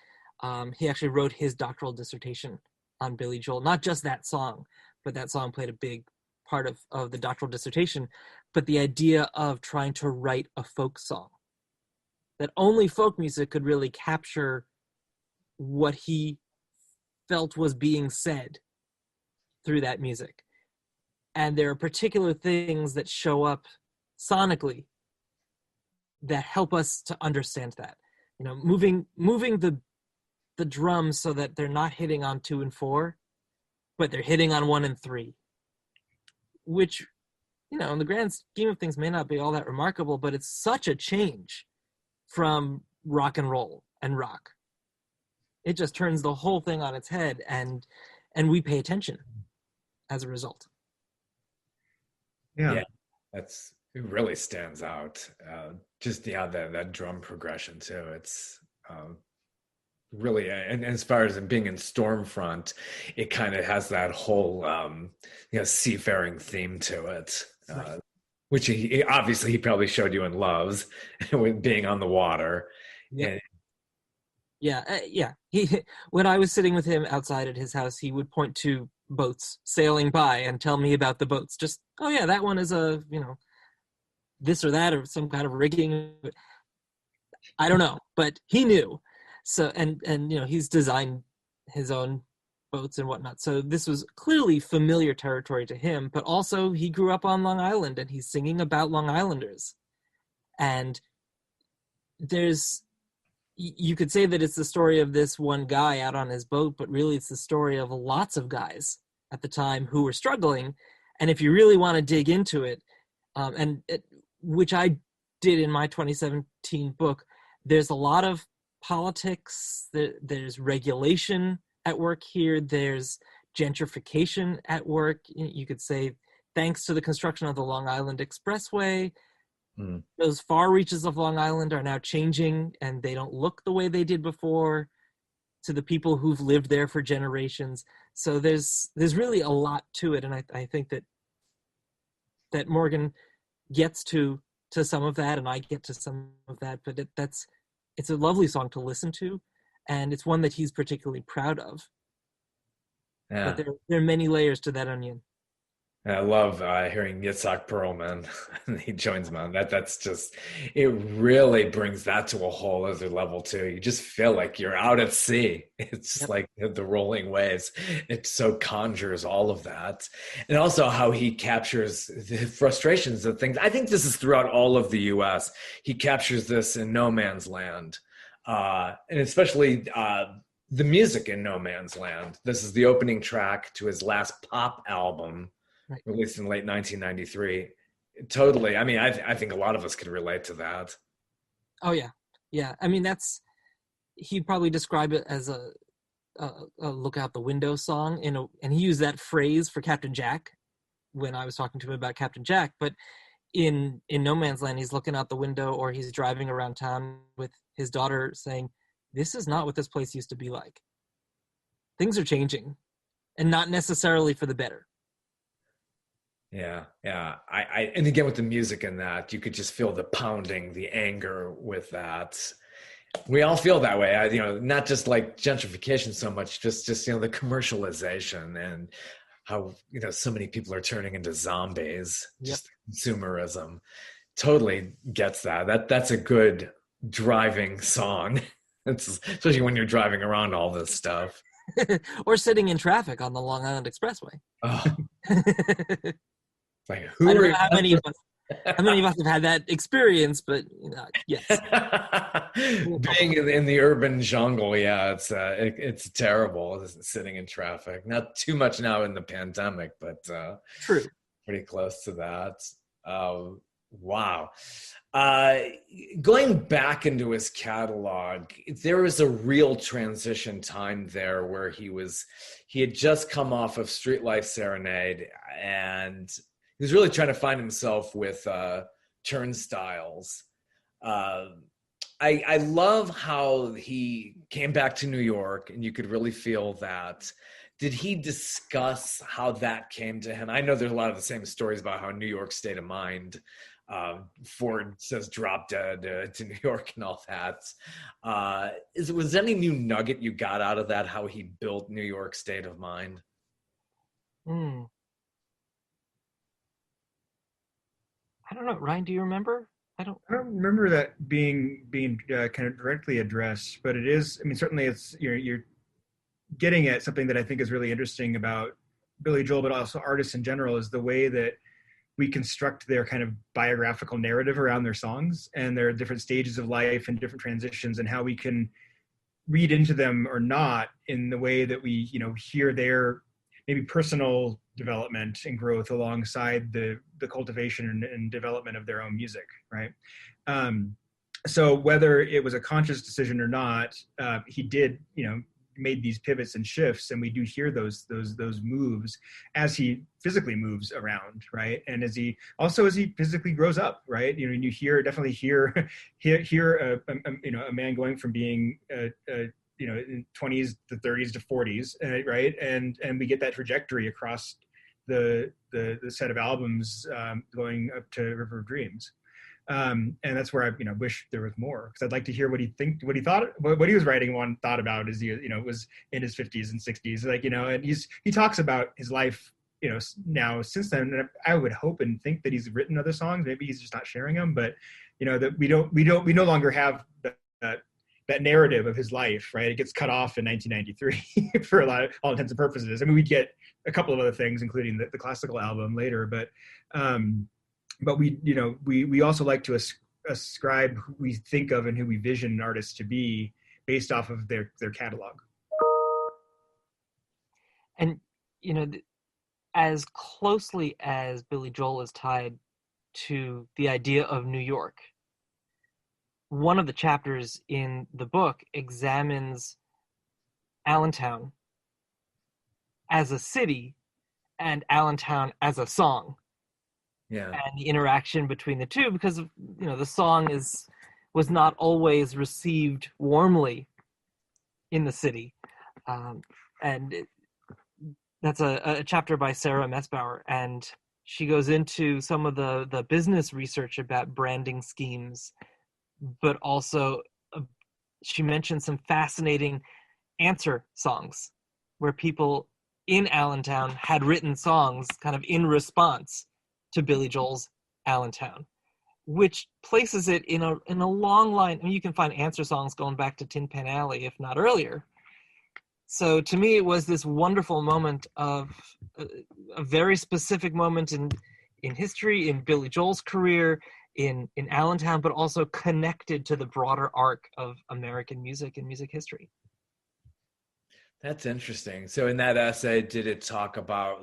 He actually wrote his doctoral dissertation on Billy Joel, not just that song, but that song played a big part of the doctoral dissertation. But the idea of trying to write a folk song, that only folk music could really capture what he felt was being said through that music. And there are particular things that show up sonically that help us to understand that. Moving the drums so that they're not hitting on 2 and 4, but they're hitting on 1 and 3, which, in the grand scheme of things may not be all that remarkable, but it's such a change from rock and roll and rock. It just turns the whole thing on its head, and we pay attention as a result. Yeah. It really stands out. That drum progression too. It's really, and as far as being in Stormfront, it kind of has that whole seafaring theme to it, Right. Which he obviously probably showed you and loves with being on the water. Yeah. Yeah. When I was sitting with him outside at his house, he would point to boats sailing by and tell me about the boats. Just, oh yeah, that one is a, this or that, or some kind of rigging. I don't know, but he knew. So, and he's designed his own boats and whatnot. So this was clearly familiar territory to him, but also he grew up on Long Island and he's singing about Long Islanders. And you could say that it's the story of this one guy out on his boat, but really it's the story of lots of guys at the time who were struggling. And if you really want to dig into it, which I did in my 2017 book, there's a lot of politics, there's regulation at work here, there's gentrification at work. You could say, thanks to the construction of the Long Island Expressway, those far reaches of Long Island are now changing, and they don't look the way they did before to the people who've lived there for generations. So there's really a lot to it, and I think that Morgan gets to some of that, and I get to some of that, but it's a lovely song to listen to, and it's one that he's particularly proud of. Yeah. But there are many layers to that onion. I love hearing Yitzhak Perlman. He joins me on that. That's just, it really brings that to a whole other level too. You just feel like you're out at sea. It's just like the rolling waves. It so conjures all of that. And also how he captures the frustrations of things. I think this is throughout all of the US. He captures this in No Man's Land. And especially the music in No Man's Land. This is the opening track to his last pop album, released in late 1993. Totally. I mean, I think a lot of us could relate to that. Oh yeah. Yeah. I mean, he'd probably describe it as a look out the window song, and he used that phrase for Captain Jack when I was talking to him about Captain Jack. But in No Man's Land, he's looking out the window, or he's driving around town with his daughter saying, this is not what this place used to be like. Things are changing, and not necessarily for the better. Yeah. And again, with the music in that, you could just feel the pounding, the anger with that. We all feel that way. Not just like gentrification so much, just the commercialization and how, so many people are turning into zombies. Just consumerism totally gets that. That's a good driving song. Especially when you're driving around all this stuff. or sitting in traffic on the Long Island Expressway. Oh, I like don't know how many of us have had that experience, but yes. Being in the urban jungle, yeah, it's terrible sitting in traffic. Not too much now in the pandemic, but True. pretty close to that. Wow. Uh, Going back into his catalog, there was a real transition time there where he had just come off of Street Life Serenade, and he was really trying to find himself with Turnstiles. Uh, I love how he came back to New York, and you could really feel that. Did he discuss how that came to him? I know there's a lot of the same stories about how New York State of Mind. Ford says drop dead to New York and all that. Was any new nugget you got out of that, how he built New York State of Mind? I don't know. Ryan, do you remember? I don't remember that being kind of directly addressed, but it is, I mean, certainly it's, you're getting at something that I think is really interesting about Billy Joel, but also artists in general, is the way that we construct their kind of biographical narrative around their songs and their different stages of life and different transitions, and how we can read into them or not in the way that we, hear their maybe personal development and growth alongside the cultivation and development of their own music, right? So whether it was a conscious decision or not, he did, made these pivots and shifts, and we do hear those moves as he physically moves around, right? And as he physically grows up, right? You definitely hear a man going from being in 20s to 30s to 40s, right? And we get that trajectory across the set of albums, going up to River of Dreams. And that's where I wish there was more, because I'd like to hear what he thought, what he was writing, thought about as he was in his 50s and 60s, and he talks about his life now since then, and I would hope and think that he's written other songs. Maybe he's just not sharing them, but that we no longer have that narrative of his life, right? It gets cut off in 1993 for all intents and purposes. I mean, we'd get a couple of other things, including the classical album later, but we also like to ascribe who we think of and who we vision artists to be based off of their catalog. And as closely as Billy Joel is tied to the idea of New York, one of the chapters in the book examines Allentown as a city and Allentown as a song. Yeah. And the interaction between the two, because the song was not always received warmly in the city, that's a chapter by Sarah Messbauer, and she goes into some of the business research about branding schemes, but also she mentions some fascinating answer songs where people in Allentown had written songs kind of in response to Billy Joel's Allentown, which places it in a long line. I mean, you can find answer songs going back to Tin Pan Alley, if not earlier. So to me, it was this wonderful moment of a very specific moment in history, in Billy Joel's career, in Allentown, but also connected to the broader arc of American music and music history. That's interesting. So in that essay, did it talk about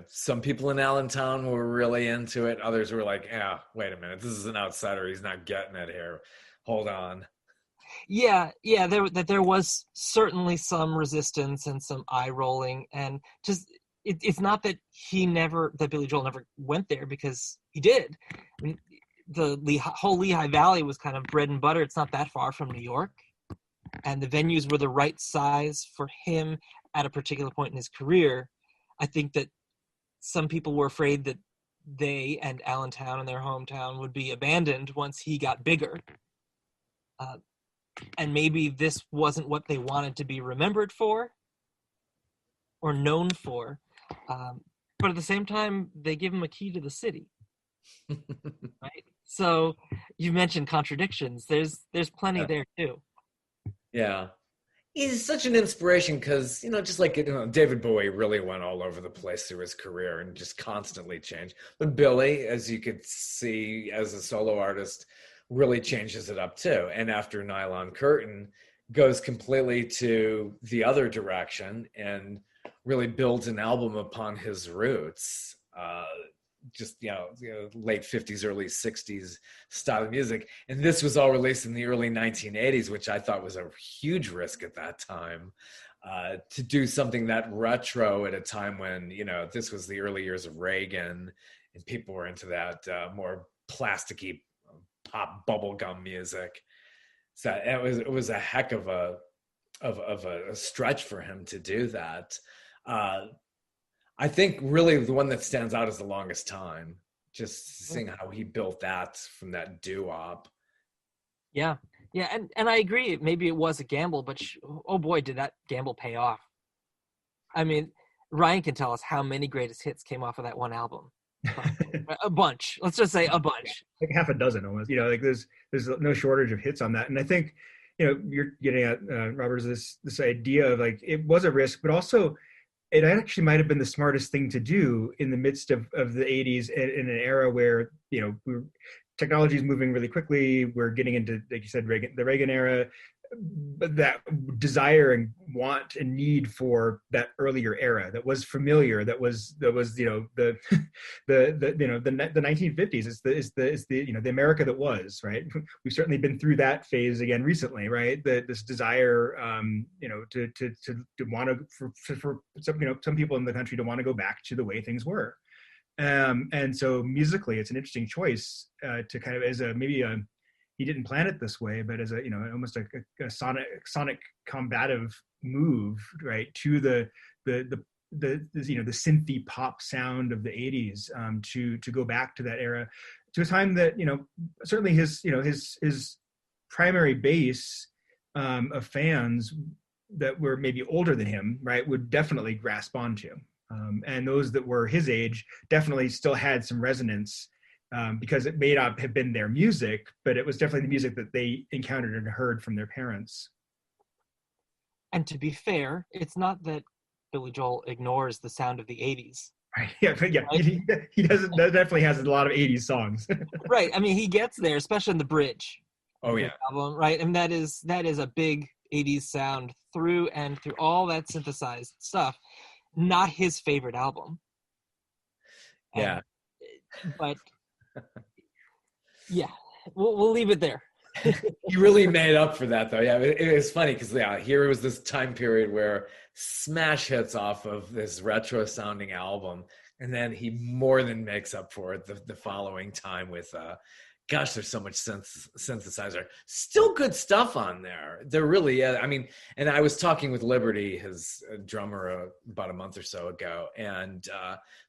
some people in Allentown were really into it, others were like, yeah, wait a minute, this is an outsider, he's not getting it here, hold on? Yeah, there was certainly some resistance and some eye rolling, and just it's not that that Billy Joel never went there, because he did. I mean, the whole Lehigh Valley was kind of bread and butter. It's not that far from New York, and the venues were the right size for him at a particular point in his career. I think that some people were afraid that they and Allentown and their hometown would be abandoned once he got bigger. And maybe this wasn't what they wanted to be remembered for or known for. But at the same time, they give him a key to the city. Right? So you mentioned contradictions. There's plenty there too. Yeah. he's such an inspiration because, just like, David Bowie really went all over the place through his career and just constantly changed. But Billy, as you could see as a solo artist, really changes it up too. And after Nylon Curtain, goes completely to the other direction and really builds an album upon his roots. Just late 50s, early 60s style of music, and this was all released in the early 1980s, which I thought was a huge risk at that time, to do something that retro at a time when this was the early years of Reagan and people were into that more plasticky pop bubblegum music. So it was a heck of a stretch for him to do that. I think really the one that stands out is The Longest Time, just seeing how he built that from that doo-wop. Yeah. And I agree. Maybe it was a gamble, but oh boy, did that gamble pay off. I mean, Ryan can tell us how many greatest hits came off of that one album. A bunch. Let's just say a bunch. Like half a dozen almost. Like there's no shortage of hits on that. And I think, you're getting at, Robert, is this idea of like, it was a risk, but also it actually might have been the smartest thing to do in the midst of the 80s, in an era where, technology is moving really quickly. We're getting into, like you said, the Reagan era, but that desire and want and need for that earlier era that was familiar, that was the 1950s is the America that was, right. We've certainly been through that phase again recently, right. This desire, to want to, for some people in the country to want to go back to the way things were. And so musically, it's an interesting choice to kind of he didn't plan it this way, but as almost a sonic combative move, right, to the synthy pop sound of the 80s, to go back to that era, to a time that certainly his primary base of fans that were maybe older than him, right, would definitely grasp onto. And those that were his age definitely still had some resonance, because it may not have been their music, but it was definitely the music that they encountered and heard from their parents. And to be fair, it's not that Billy Joel ignores the sound of the 80s. Right. Yeah, right? He doesn't. That definitely has a lot of 80s songs. Right. I mean, he gets there, especially in the bridge. Oh yeah. Album, right. And that is a big 80s sound through all that synthesized stuff. Not his favorite album. Yeah. But yeah, we'll leave it there. He really made up for that, though. Yeah, it was funny because here was this time period where smash hits off of this retro sounding album, and then he more than makes up for it the following time with gosh, there's so much synthesizer. Still good stuff on there. There really is. I mean, and I was talking with Liberty, his drummer, about a month or so ago, and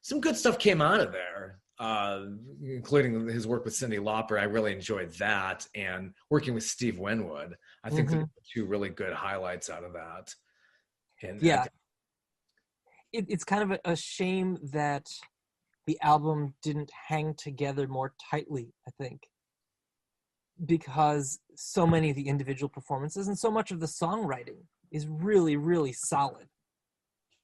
some good stuff came out of there, including his work with Cyndi Lauper. I really enjoyed that, and working with Steve Winwood. I think there were two really good highlights out of that. And yeah. It's kind of a shame that the album didn't hang together more tightly, I think, because so many of the individual performances and so much of the songwriting is really, really solid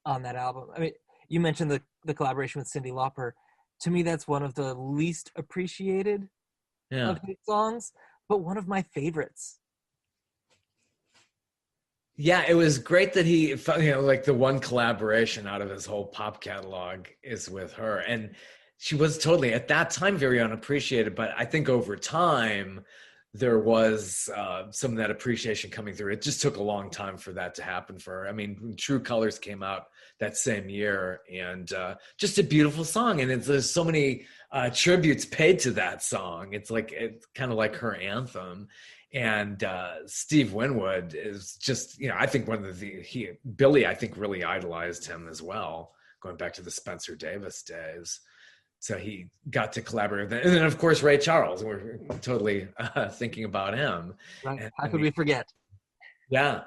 on that album. I mean, you mentioned the collaboration with Cyndi Lauper. To me, that's one of the least appreciated of his songs, but one of my favorites. Yeah, it was great that he, like the one collaboration out of his whole pop catalog is with her. And she was totally, at that time, very unappreciated. But I think over time, there was some of that appreciation coming through. It just took a long time for that to happen for her. I mean, True Colors came out that same year, and just a beautiful song. And there's so many tributes paid to that song. It's kind of like her anthem. And Steve Winwood is just, I think Billy, I think, really idolized him as well, going back to the Spencer Davis days. So he got to collaborate with him. And then, of course, Ray Charles. We're totally thinking about him. Right. How could we forget? Yeah.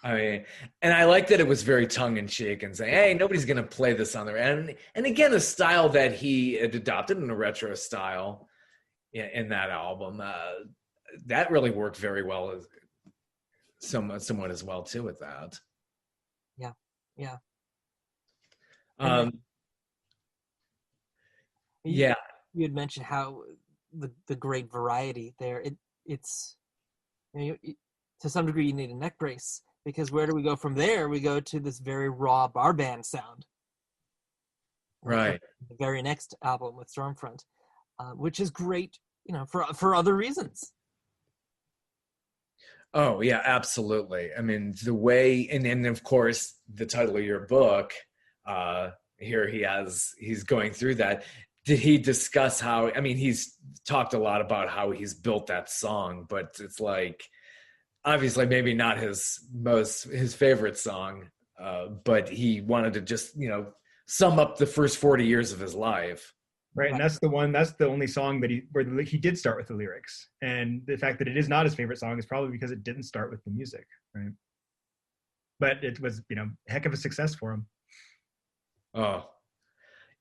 I mean, and I like that it was very tongue-in-cheek and saying, hey, nobody's going to play this on there. And again, a style that he had adopted, in a retro style in that album. That really worked very well somewhat as well too with that. Yeah. Yeah. You had mentioned how the great variety there. It's to some degree you need a neck brace, because where do we go from there? We go to this very raw bar band sound. Right. The very next album with Stormfront, which is great, for other reasons. Oh yeah, absolutely. I mean, the way, and of course, the title of your book, here he's going through that. Did he discuss how, I mean, he's talked a lot about how he's built that song, but it's like, obviously maybe not his favorite song, but he wanted to just, sum up the first 40 years of his life. Right, and that's the only song that he did start with the lyrics. And the fact that it is not his favorite song is probably because it didn't start with the music, right? But it was, a heck of a success for him. Oh,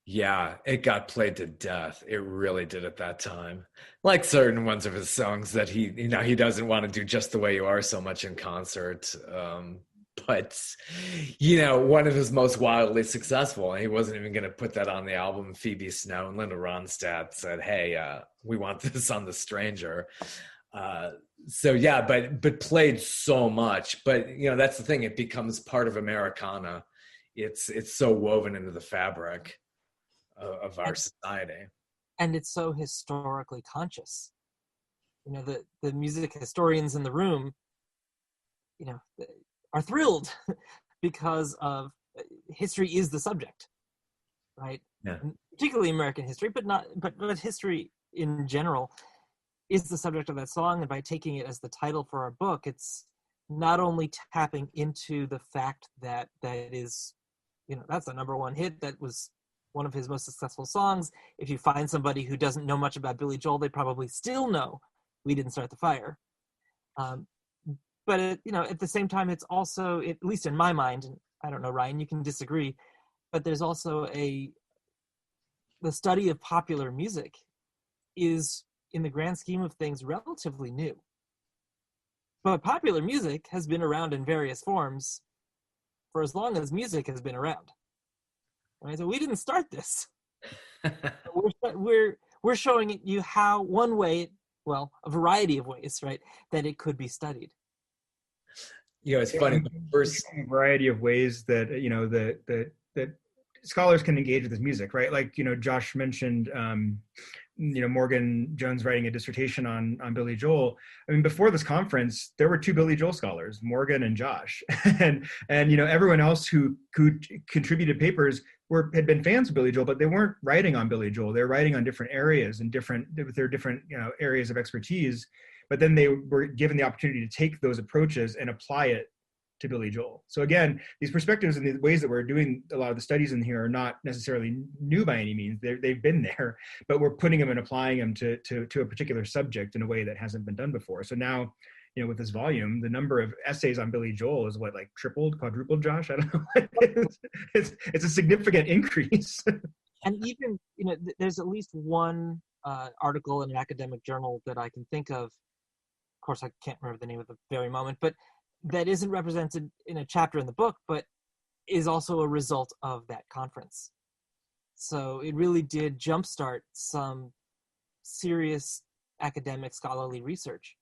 yeah, it got played to death. It really did at that time. Like certain ones of his songs that he doesn't want to do Just the Way You Are so much in concert. But, one of his most wildly successful, and he wasn't even going to put that on the album. Phoebe Snow and Linda Ronstadt said, hey, we want this on The Stranger. So yeah, but played so much. But, that's the thing. It becomes part of Americana. It's so woven into the fabric of our society. And it's so historically conscious. The music historians in the room, are thrilled because of history is the subject, right? Yeah. Particularly American history, but history in general is the subject of that song. And by taking it as the title for our book, it's not only tapping into the fact that is, that's the number one hit. That was one of his most successful songs. If you find somebody who doesn't know much about Billy Joel, they probably still know We Didn't Start the Fire. But at the same time, it's also, at least in my mind, and I don't know, Ryan, you can disagree, but there's also the study of popular music is, in the grand scheme of things, relatively new. But popular music has been around in various forms for as long as music has been around. Right? So we didn't start this. we're showing you how one way, well, a variety of ways, right, that it could be studied. It's funny. There's a variety of ways that that scholars can engage with this music, right? Like Josh mentioned, Morgan Jones writing a dissertation on Billy Joel. I mean, before this conference, there were two Billy Joel scholars, Morgan and Josh, and everyone else who contributed papers had been fans of Billy Joel, but they weren't writing on Billy Joel. They were writing on different areas and their different areas of expertise. But then they were given the opportunity to take those approaches and apply it to Billy Joel. So again, these perspectives and the ways that we're doing a lot of the studies in here are not necessarily new by any means. They've been there, but we're putting them and applying them to a particular subject in a way that hasn't been done before. So now, with this volume, the number of essays on Billy Joel is what, like tripled, quadrupled, Josh? I don't know. It's a significant increase. And even, there's at least one article in an academic journal that I can think of course, I can't remember the name at the very moment, but that isn't represented in a chapter in the book, but is also a result of that conference. So it really did jumpstart some serious academic scholarly research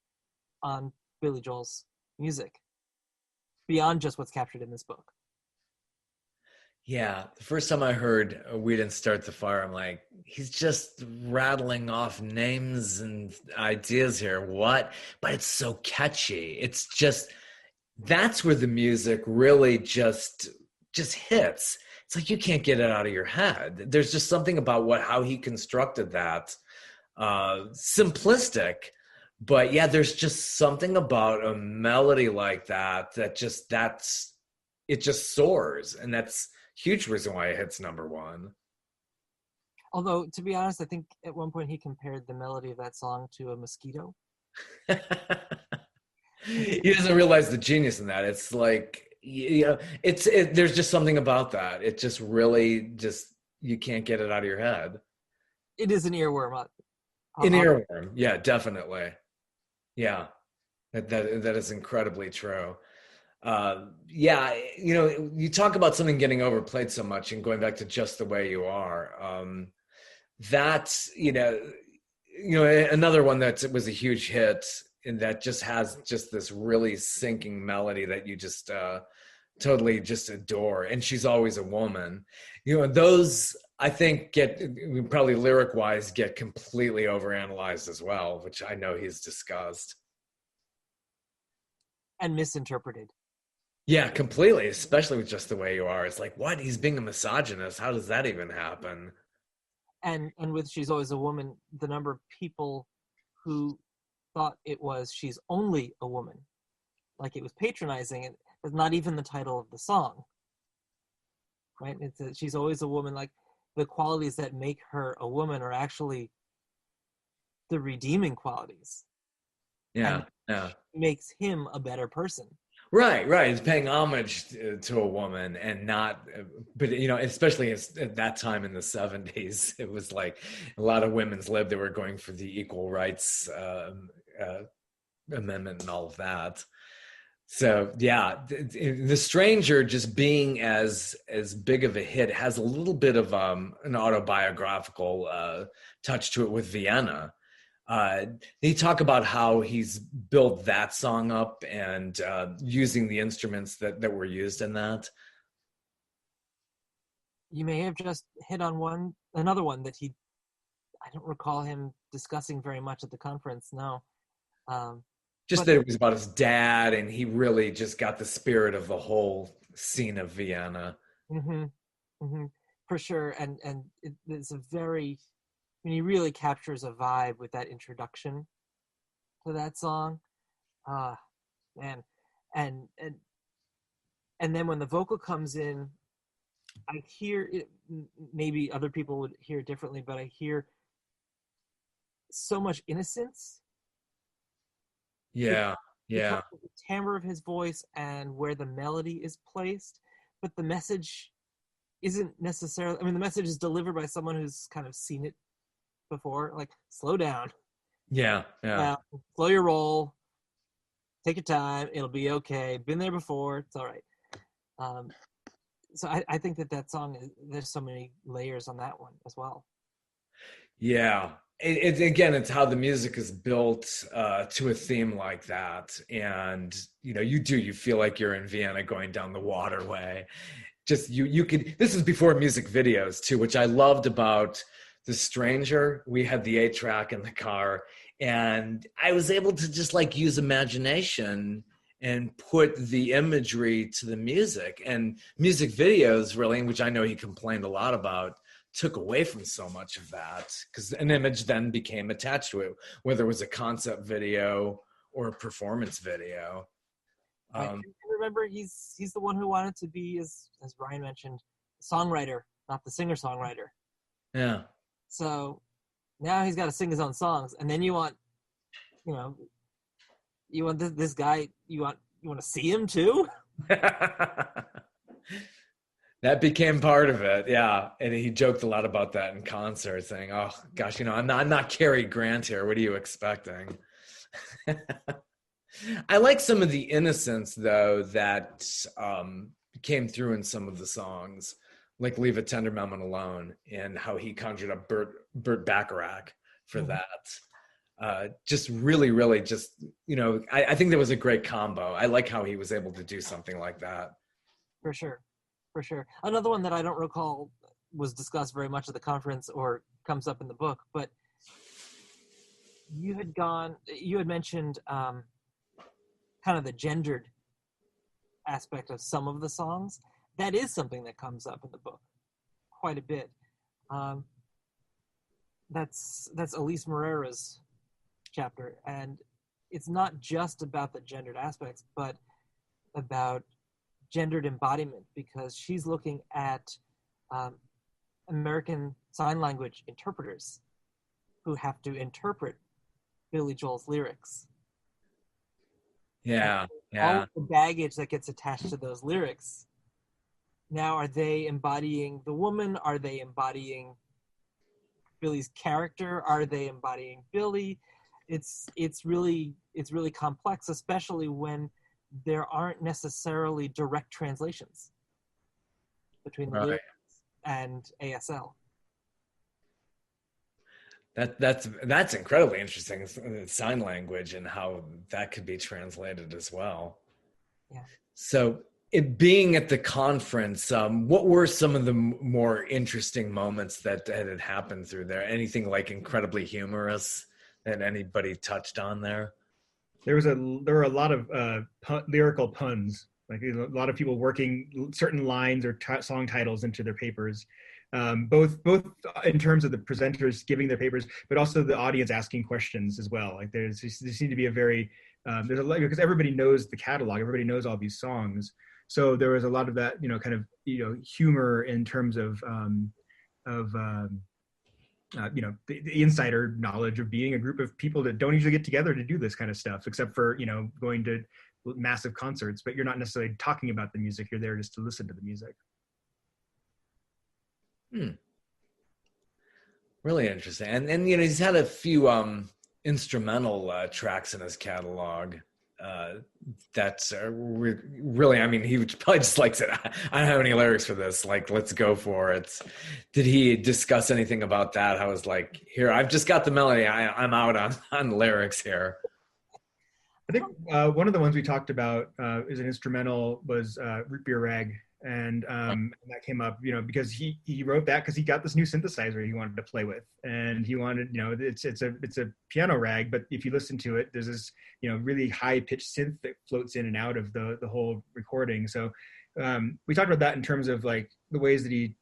on Billy Joel's music beyond just what's captured in this book. Yeah, the first time I heard We Didn't Start the Fire, I'm like, he's just rattling off names and ideas here. What? But it's so catchy. It's just, that's where the music really just hits. It's like you can't get it out of your head. There's just something about how he constructed that. Simplistic, but yeah, there's just something about a melody like that it just soars, and that's huge reason why it hits number one. Although, to be honest, I think at one point he compared the melody of that song to a mosquito. He doesn't realize the genius in that. It's like, there's just something about that. It just really you can't get it out of your head. It is an earworm. An earworm, yeah, definitely. Yeah. That is incredibly true. Yeah, you know, you talk about something getting overplayed so much and going back to Just the Way You Are. That's, another one that was a huge hit and that just has just this really sinking melody that you just totally just adore. And She's Always a Woman. You know, those I think probably lyric wise get completely overanalyzed as well, which I know he's discussed. And misinterpreted. Yeah, completely, especially with Just the Way You Are. It's like, what? He's being a misogynist. How does that even happen? And with She's Always a Woman, the number of people who thought it was She's Only a Woman, like it was patronizing, it was not even the title of the song, right? She's always a woman. Like the qualities that make her a woman are actually the redeeming qualities. Yeah, yeah. Makes him a better person. Right. He's paying homage to a woman and not, but especially at that time in the 70s, it was like a lot of women's lib that were going for the equal rights amendment and all of that. So yeah, The Stranger just being as big of a hit has a little bit of an autobiographical touch to it with Vienna. He talk about how he's built that song up and using the instruments that were used in that. You may have just hit on another one that I don't recall him discussing very much at the conference. No. Just that it was about his dad, and he really just got the spirit of the whole scene of Vienna. Mm-hmm, mm-hmm, for sure, and it's a very, I mean, he really captures a vibe with that introduction to that song. Man, and then when the vocal comes in, I hear it. Maybe other people would hear it differently, but I hear so much innocence. Yeah. The timbre of his voice and where the melody is placed, but the message isn't necessarily. I mean, the message is delivered by someone who's kind of seen it before. Like, slow down. Yeah. Slow your roll. Take your time. It'll be okay. Been there before. It's all right. So I think that song, there's so many layers on that one as well. Yeah. It's how the music is built to a theme like that. And, you feel like you're in Vienna going down the waterway. Just you could, this is before music videos too, which I loved about The Stranger. We had the 8-track in the car and I was able to just like use imagination and put the imagery to the music. And music videos really, which I know he complained a lot about, took away from so much of that because an image then became attached to it, whether it was a concept video or a performance video. I remember he's the one who wanted to be, as Ryan mentioned, songwriter, not the singer-songwriter. Yeah. So now he's got to sing his own songs, and then you want this guy, you want to see him too. That became part of it, yeah. And he joked a lot about that in concert, saying, "Oh gosh, I'm not Cary Grant here. What are you expecting?" I like some of the innocence though that came through in some of the songs, like "Leave a Tender Moment Alone," and how he conjured up Burt Bacharach for that. Just really, really, just I think that was a great combo. I like how he was able to do something like that. For sure. Another one that I don't recall was discussed very much at the conference or comes up in the book, but you had mentioned kind of the gendered aspect of some of the songs. That is something that comes up in the book quite a bit. That's Elise Morera's chapter, and it's not just about the gendered aspects, but about gendered embodiment, because she's looking at American Sign Language interpreters who have to interpret Billy Joel's lyrics. Yeah. All of the baggage that gets attached to those lyrics. Now, are they embodying the woman? Are they embodying Billy's character? Are they embodying Billy? it's really complex, especially when there aren't necessarily direct translations between the lyrics and ASL. That's incredibly interesting. Sign language and how that could be translated as well. Yeah. So, it being at the conference, what were some of the more interesting moments that had happened through there? Anything like incredibly humorous that anybody touched on there? There were a lot of lyrical puns, like a lot of people working certain lines or song titles into their papers, both in terms of the presenters giving their papers, but also the audience asking questions as well. Like there seemed to be a very there's a lot, because everybody knows the catalog, everybody knows all these songs, so there was a lot of that, kind of humor in terms of the insider knowledge of being a group of people that don't usually get together to do this kind of stuff, except for, going to massive concerts, but you're not necessarily talking about the music. You're there just to listen to the music. Really interesting. And he's had a few instrumental tracks in his catalog. That's really, I mean, he probably just likes it. I don't have any lyrics for this. Like, let's go for it. Did he discuss anything about that? I was like, here, I've just got the melody. I'm out on lyrics here. I think one of the ones we talked about is an instrumental was Root Beer Rag. And that came up, because he wrote that because he got this new synthesizer he wanted to play with, and he wanted, it's a piano rag, but if you listen to it, there's this really high pitched synth that floats in and out of the whole recording. So we talked about that in terms of like the ways that he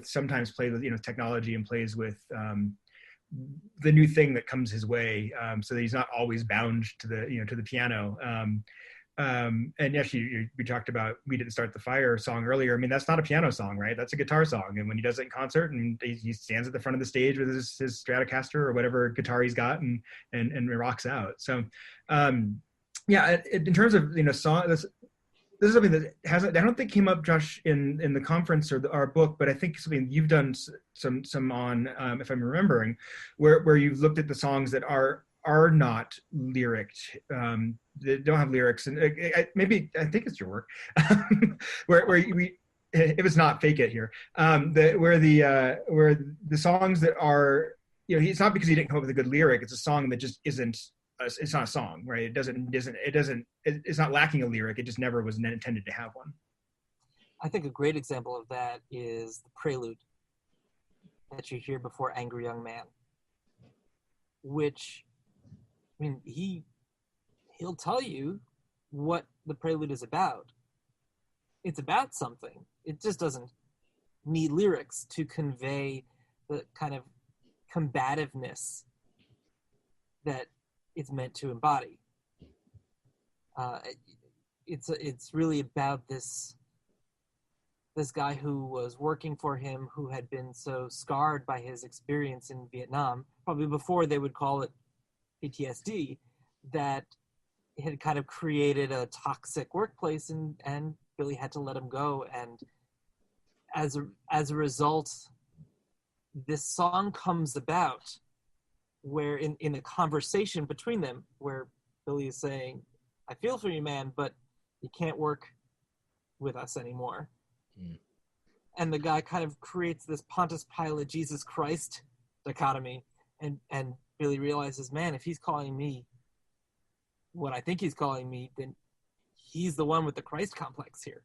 sometimes plays with technology and plays with the new thing that comes his way, so that he's not always bound to the piano. And actually, we talked about "We Didn't Start the Fire" song earlier. I mean, that's not a piano song, right? That's a guitar song. And when he does it in concert, and he stands at the front of the stage with his Stratocaster or whatever guitar he's got, and rocks out. So, in terms of song, this is something that I don't think came up, Josh, in the conference or our book, but I think something you've done some on, if I'm remembering, where you've looked at the songs that are not lyricked, that don't have lyrics, and maybe I think it's your work, where we, if it's not, fake it here, where the songs that are, it's not because he didn't come up with a good lyric, it's a song that just isn't, it's not a song, right? It's not lacking a lyric, it just never was intended to have one. I think a great example of that is the prelude that you hear before Angry Young Man, which, I mean, he'll tell you what the prelude is about. It's about something. It just doesn't need lyrics to convey the kind of combativeness that it's meant to embody. It's really about this guy who was working for him, who had been so scarred by his experience in Vietnam, probably before they would call it PTSD, that had kind of created a toxic workplace, and Billy had to let him go. And as a result, this song comes about where in a conversation between them, where Billy is saying, "I feel for you, man, but you can't work with us anymore." And the guy kind of creates this Pontius Pilate, Jesus Christ dichotomy, and Billy realizes, man, if he's calling me what I think he's calling me, then he's the one with the Christ complex here.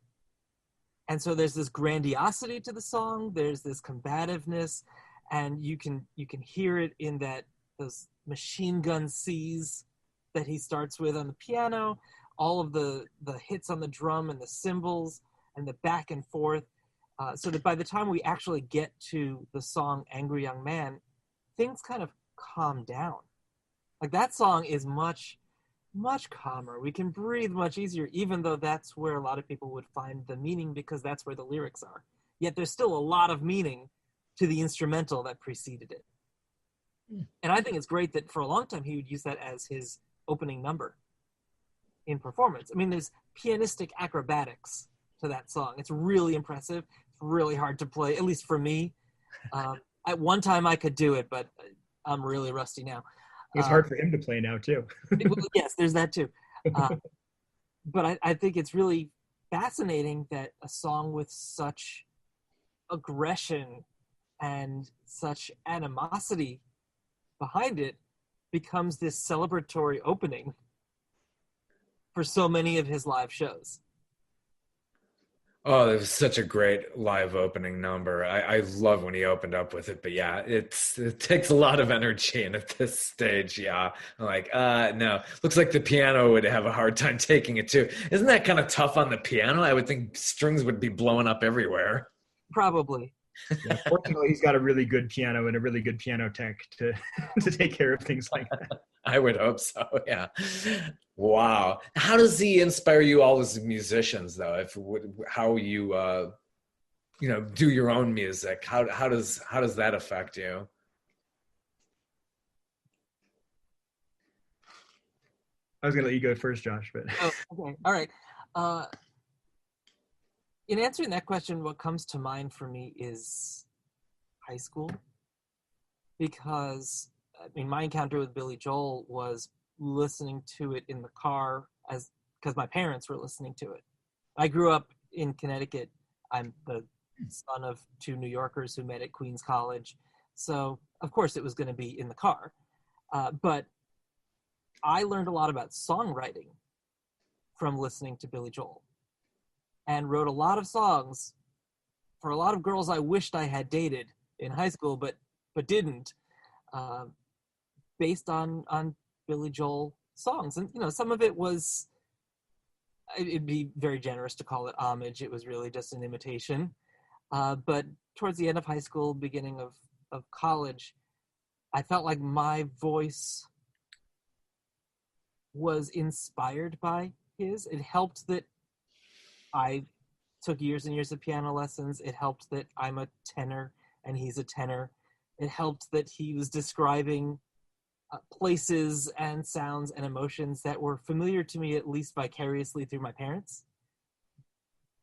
And so there's this grandiosity to the song, there's this combativeness, and you can hear it in those machine gun C's that he starts with on the piano, all of the hits on the drum and the cymbals and the back and forth, so that by the time we actually get to the song Angry Young Man, things kind of calm down. Like, that song is much, much calmer. We can breathe much easier, even though that's where a lot of people would find the meaning, because that's where the lyrics are. Yet there's still a lot of meaning to the instrumental that preceded it. And I think it's great that for a long time he would use that as his opening number in performance. I mean, there's pianistic acrobatics to that song. It's really impressive. It's really hard to play, at least for me. At one time I could do it, but I'm really rusty now. It's hard for him to play now too. Yes, there's that too. But I think it's really fascinating that a song with such aggression and such animosity behind it becomes this celebratory opening for so many of his live shows. Oh, it was such a great live opening number. I love when he opened up with it, but yeah, it takes a lot of energy, and at this stage, yeah, I'm like, no. Looks like the piano would have a hard time taking it too. Isn't that kind of tough on the piano? I would think strings would be blowing up everywhere. Probably. Yeah, fortunately, he's got a really good piano and a really good piano tech to to take care of things like that. I would hope so. Yeah. Wow. How does he inspire you all as musicians, though? How you do your own music? How does that affect you? I was gonna let you go first, Josh, but Oh, okay. All right. In answering that question, what comes to mind for me is high school, because I mean, my encounter with Billy Joel was listening to it in the car because my parents were listening to it. I grew up in Connecticut. I'm the son of two New Yorkers who met at Queens College, so of course it was going to be in the car. But I learned a lot about songwriting from listening to Billy Joel, and wrote a lot of songs for a lot of girls I wished I had dated in high school, but didn't, based on Billy Joel songs. And some of it was, it'd be very generous to call it homage. It was really just an imitation. But towards the end of high school, beginning of college, I felt like my voice was inspired by his. It helped that I took years and years of piano lessons. It helped that I'm a tenor and he's a tenor. It helped that he was describing places and sounds and emotions that were familiar to me, at least vicariously through my parents.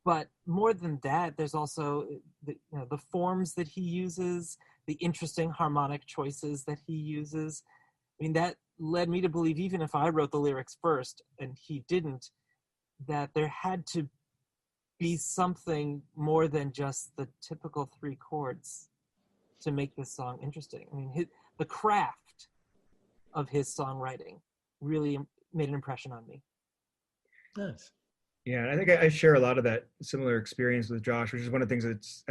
But more than that, there's also the forms that he uses, the interesting harmonic choices that he uses. I mean, that led me to believe, even if I wrote the lyrics first and he didn't, that there had to be something more than just the typical three chords to make this song interesting. I mean, the craft of his songwriting really made an impression on me. Nice. Yeah, I think I share a lot of that similar experience with Josh, which is one of the things that's,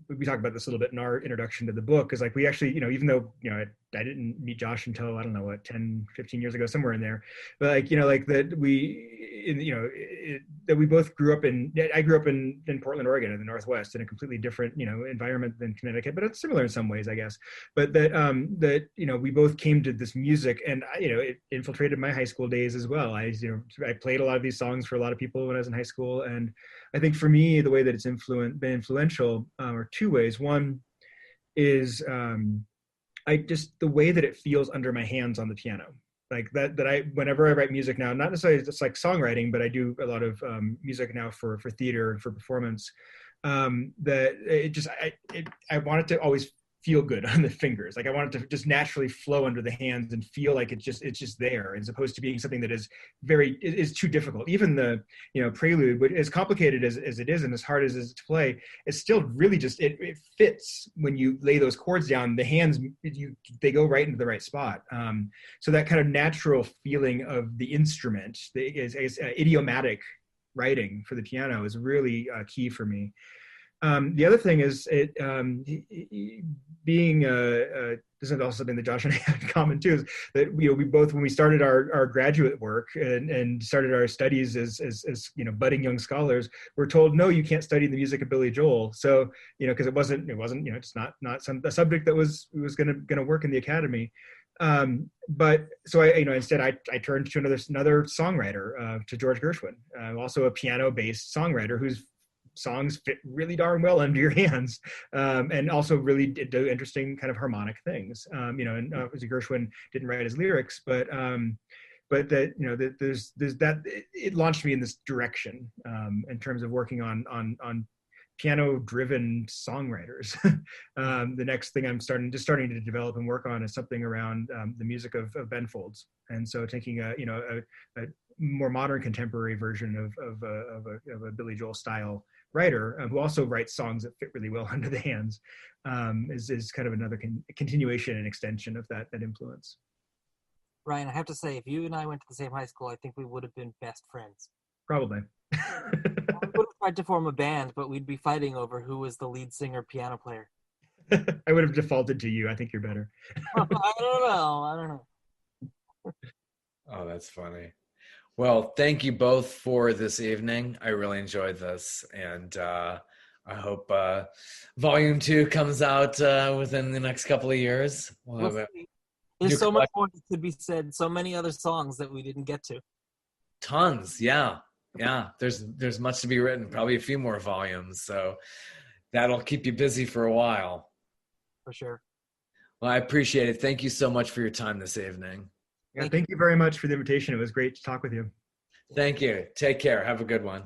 we talk about this a little bit in our introduction to the book, is like we actually, even though, I didn't meet Josh until, I don't know, 10, 15 years ago, somewhere in there. But like, that we both grew up I grew up in Portland, Oregon, in the Northwest, in a completely different, environment than Connecticut, but it's similar in some ways, I guess. But that we both came to this music, and, it infiltrated my high school days as well. I played a lot of these songs for a lot of people when I was in high school. And I think for me, the way that it's been influential are two ways. One is, the way that it feels under my hands on the piano, like that whenever I write music now, not necessarily just like songwriting, but I do a lot of music now for theater and for performance, that I want it to always feel good on the fingers. Like I want it to just naturally flow under the hands and feel like it's just there, as opposed to being something that is too difficult. Even the prelude, but as complicated as it is and as hard as it is to play, it's still really just it fits when you lay those chords down. The hands they go right into the right spot. So that kind of natural feeling of the instrument is idiomatic writing for the piano is really key for me. The other thing is being this is also something that Josh and I had in common too, is that we both, when we started our graduate work and started our studies as budding young scholars, we're told, no, you can't study the music of Billy Joel. So because it wasn't it's not a subject that was going to work in the academy. But so instead I turned to another songwriter, to George Gershwin, also a piano-based songwriter whose songs fit really darn well under your hands, and also really do interesting kind of harmonic things. And obviously Gershwin didn't write his lyrics, but that there's that it launched me in this direction, in terms of working on piano-driven songwriters. The next thing I'm starting to develop and work on is something around the music of Ben Folds, and so taking a more modern contemporary version of a Billy Joel style writer who also writes songs that fit really well under the hands, is kind of another continuation and extension of that influence. Ryan, I have to say, if you and I went to the same high school, I think we would have been best friends. Probably. We would have tried to form a band, but we'd be fighting over who was the lead singer, piano player. I would have defaulted to you. I think you're better. I don't know. Oh, that's funny. Well, thank you both for this evening. I really enjoyed this, and I hope Volume 2 comes out within the next couple of years. There's so much more that could be said, so many other songs that we didn't get to. Tons, yeah. There's much to be written, probably a few more volumes, so that'll keep you busy for a while. For sure. Well, I appreciate it. Thank you so much for your time this evening. Thank you very much for the invitation. It was great to talk with you. Thank you. Take care. Have a good one.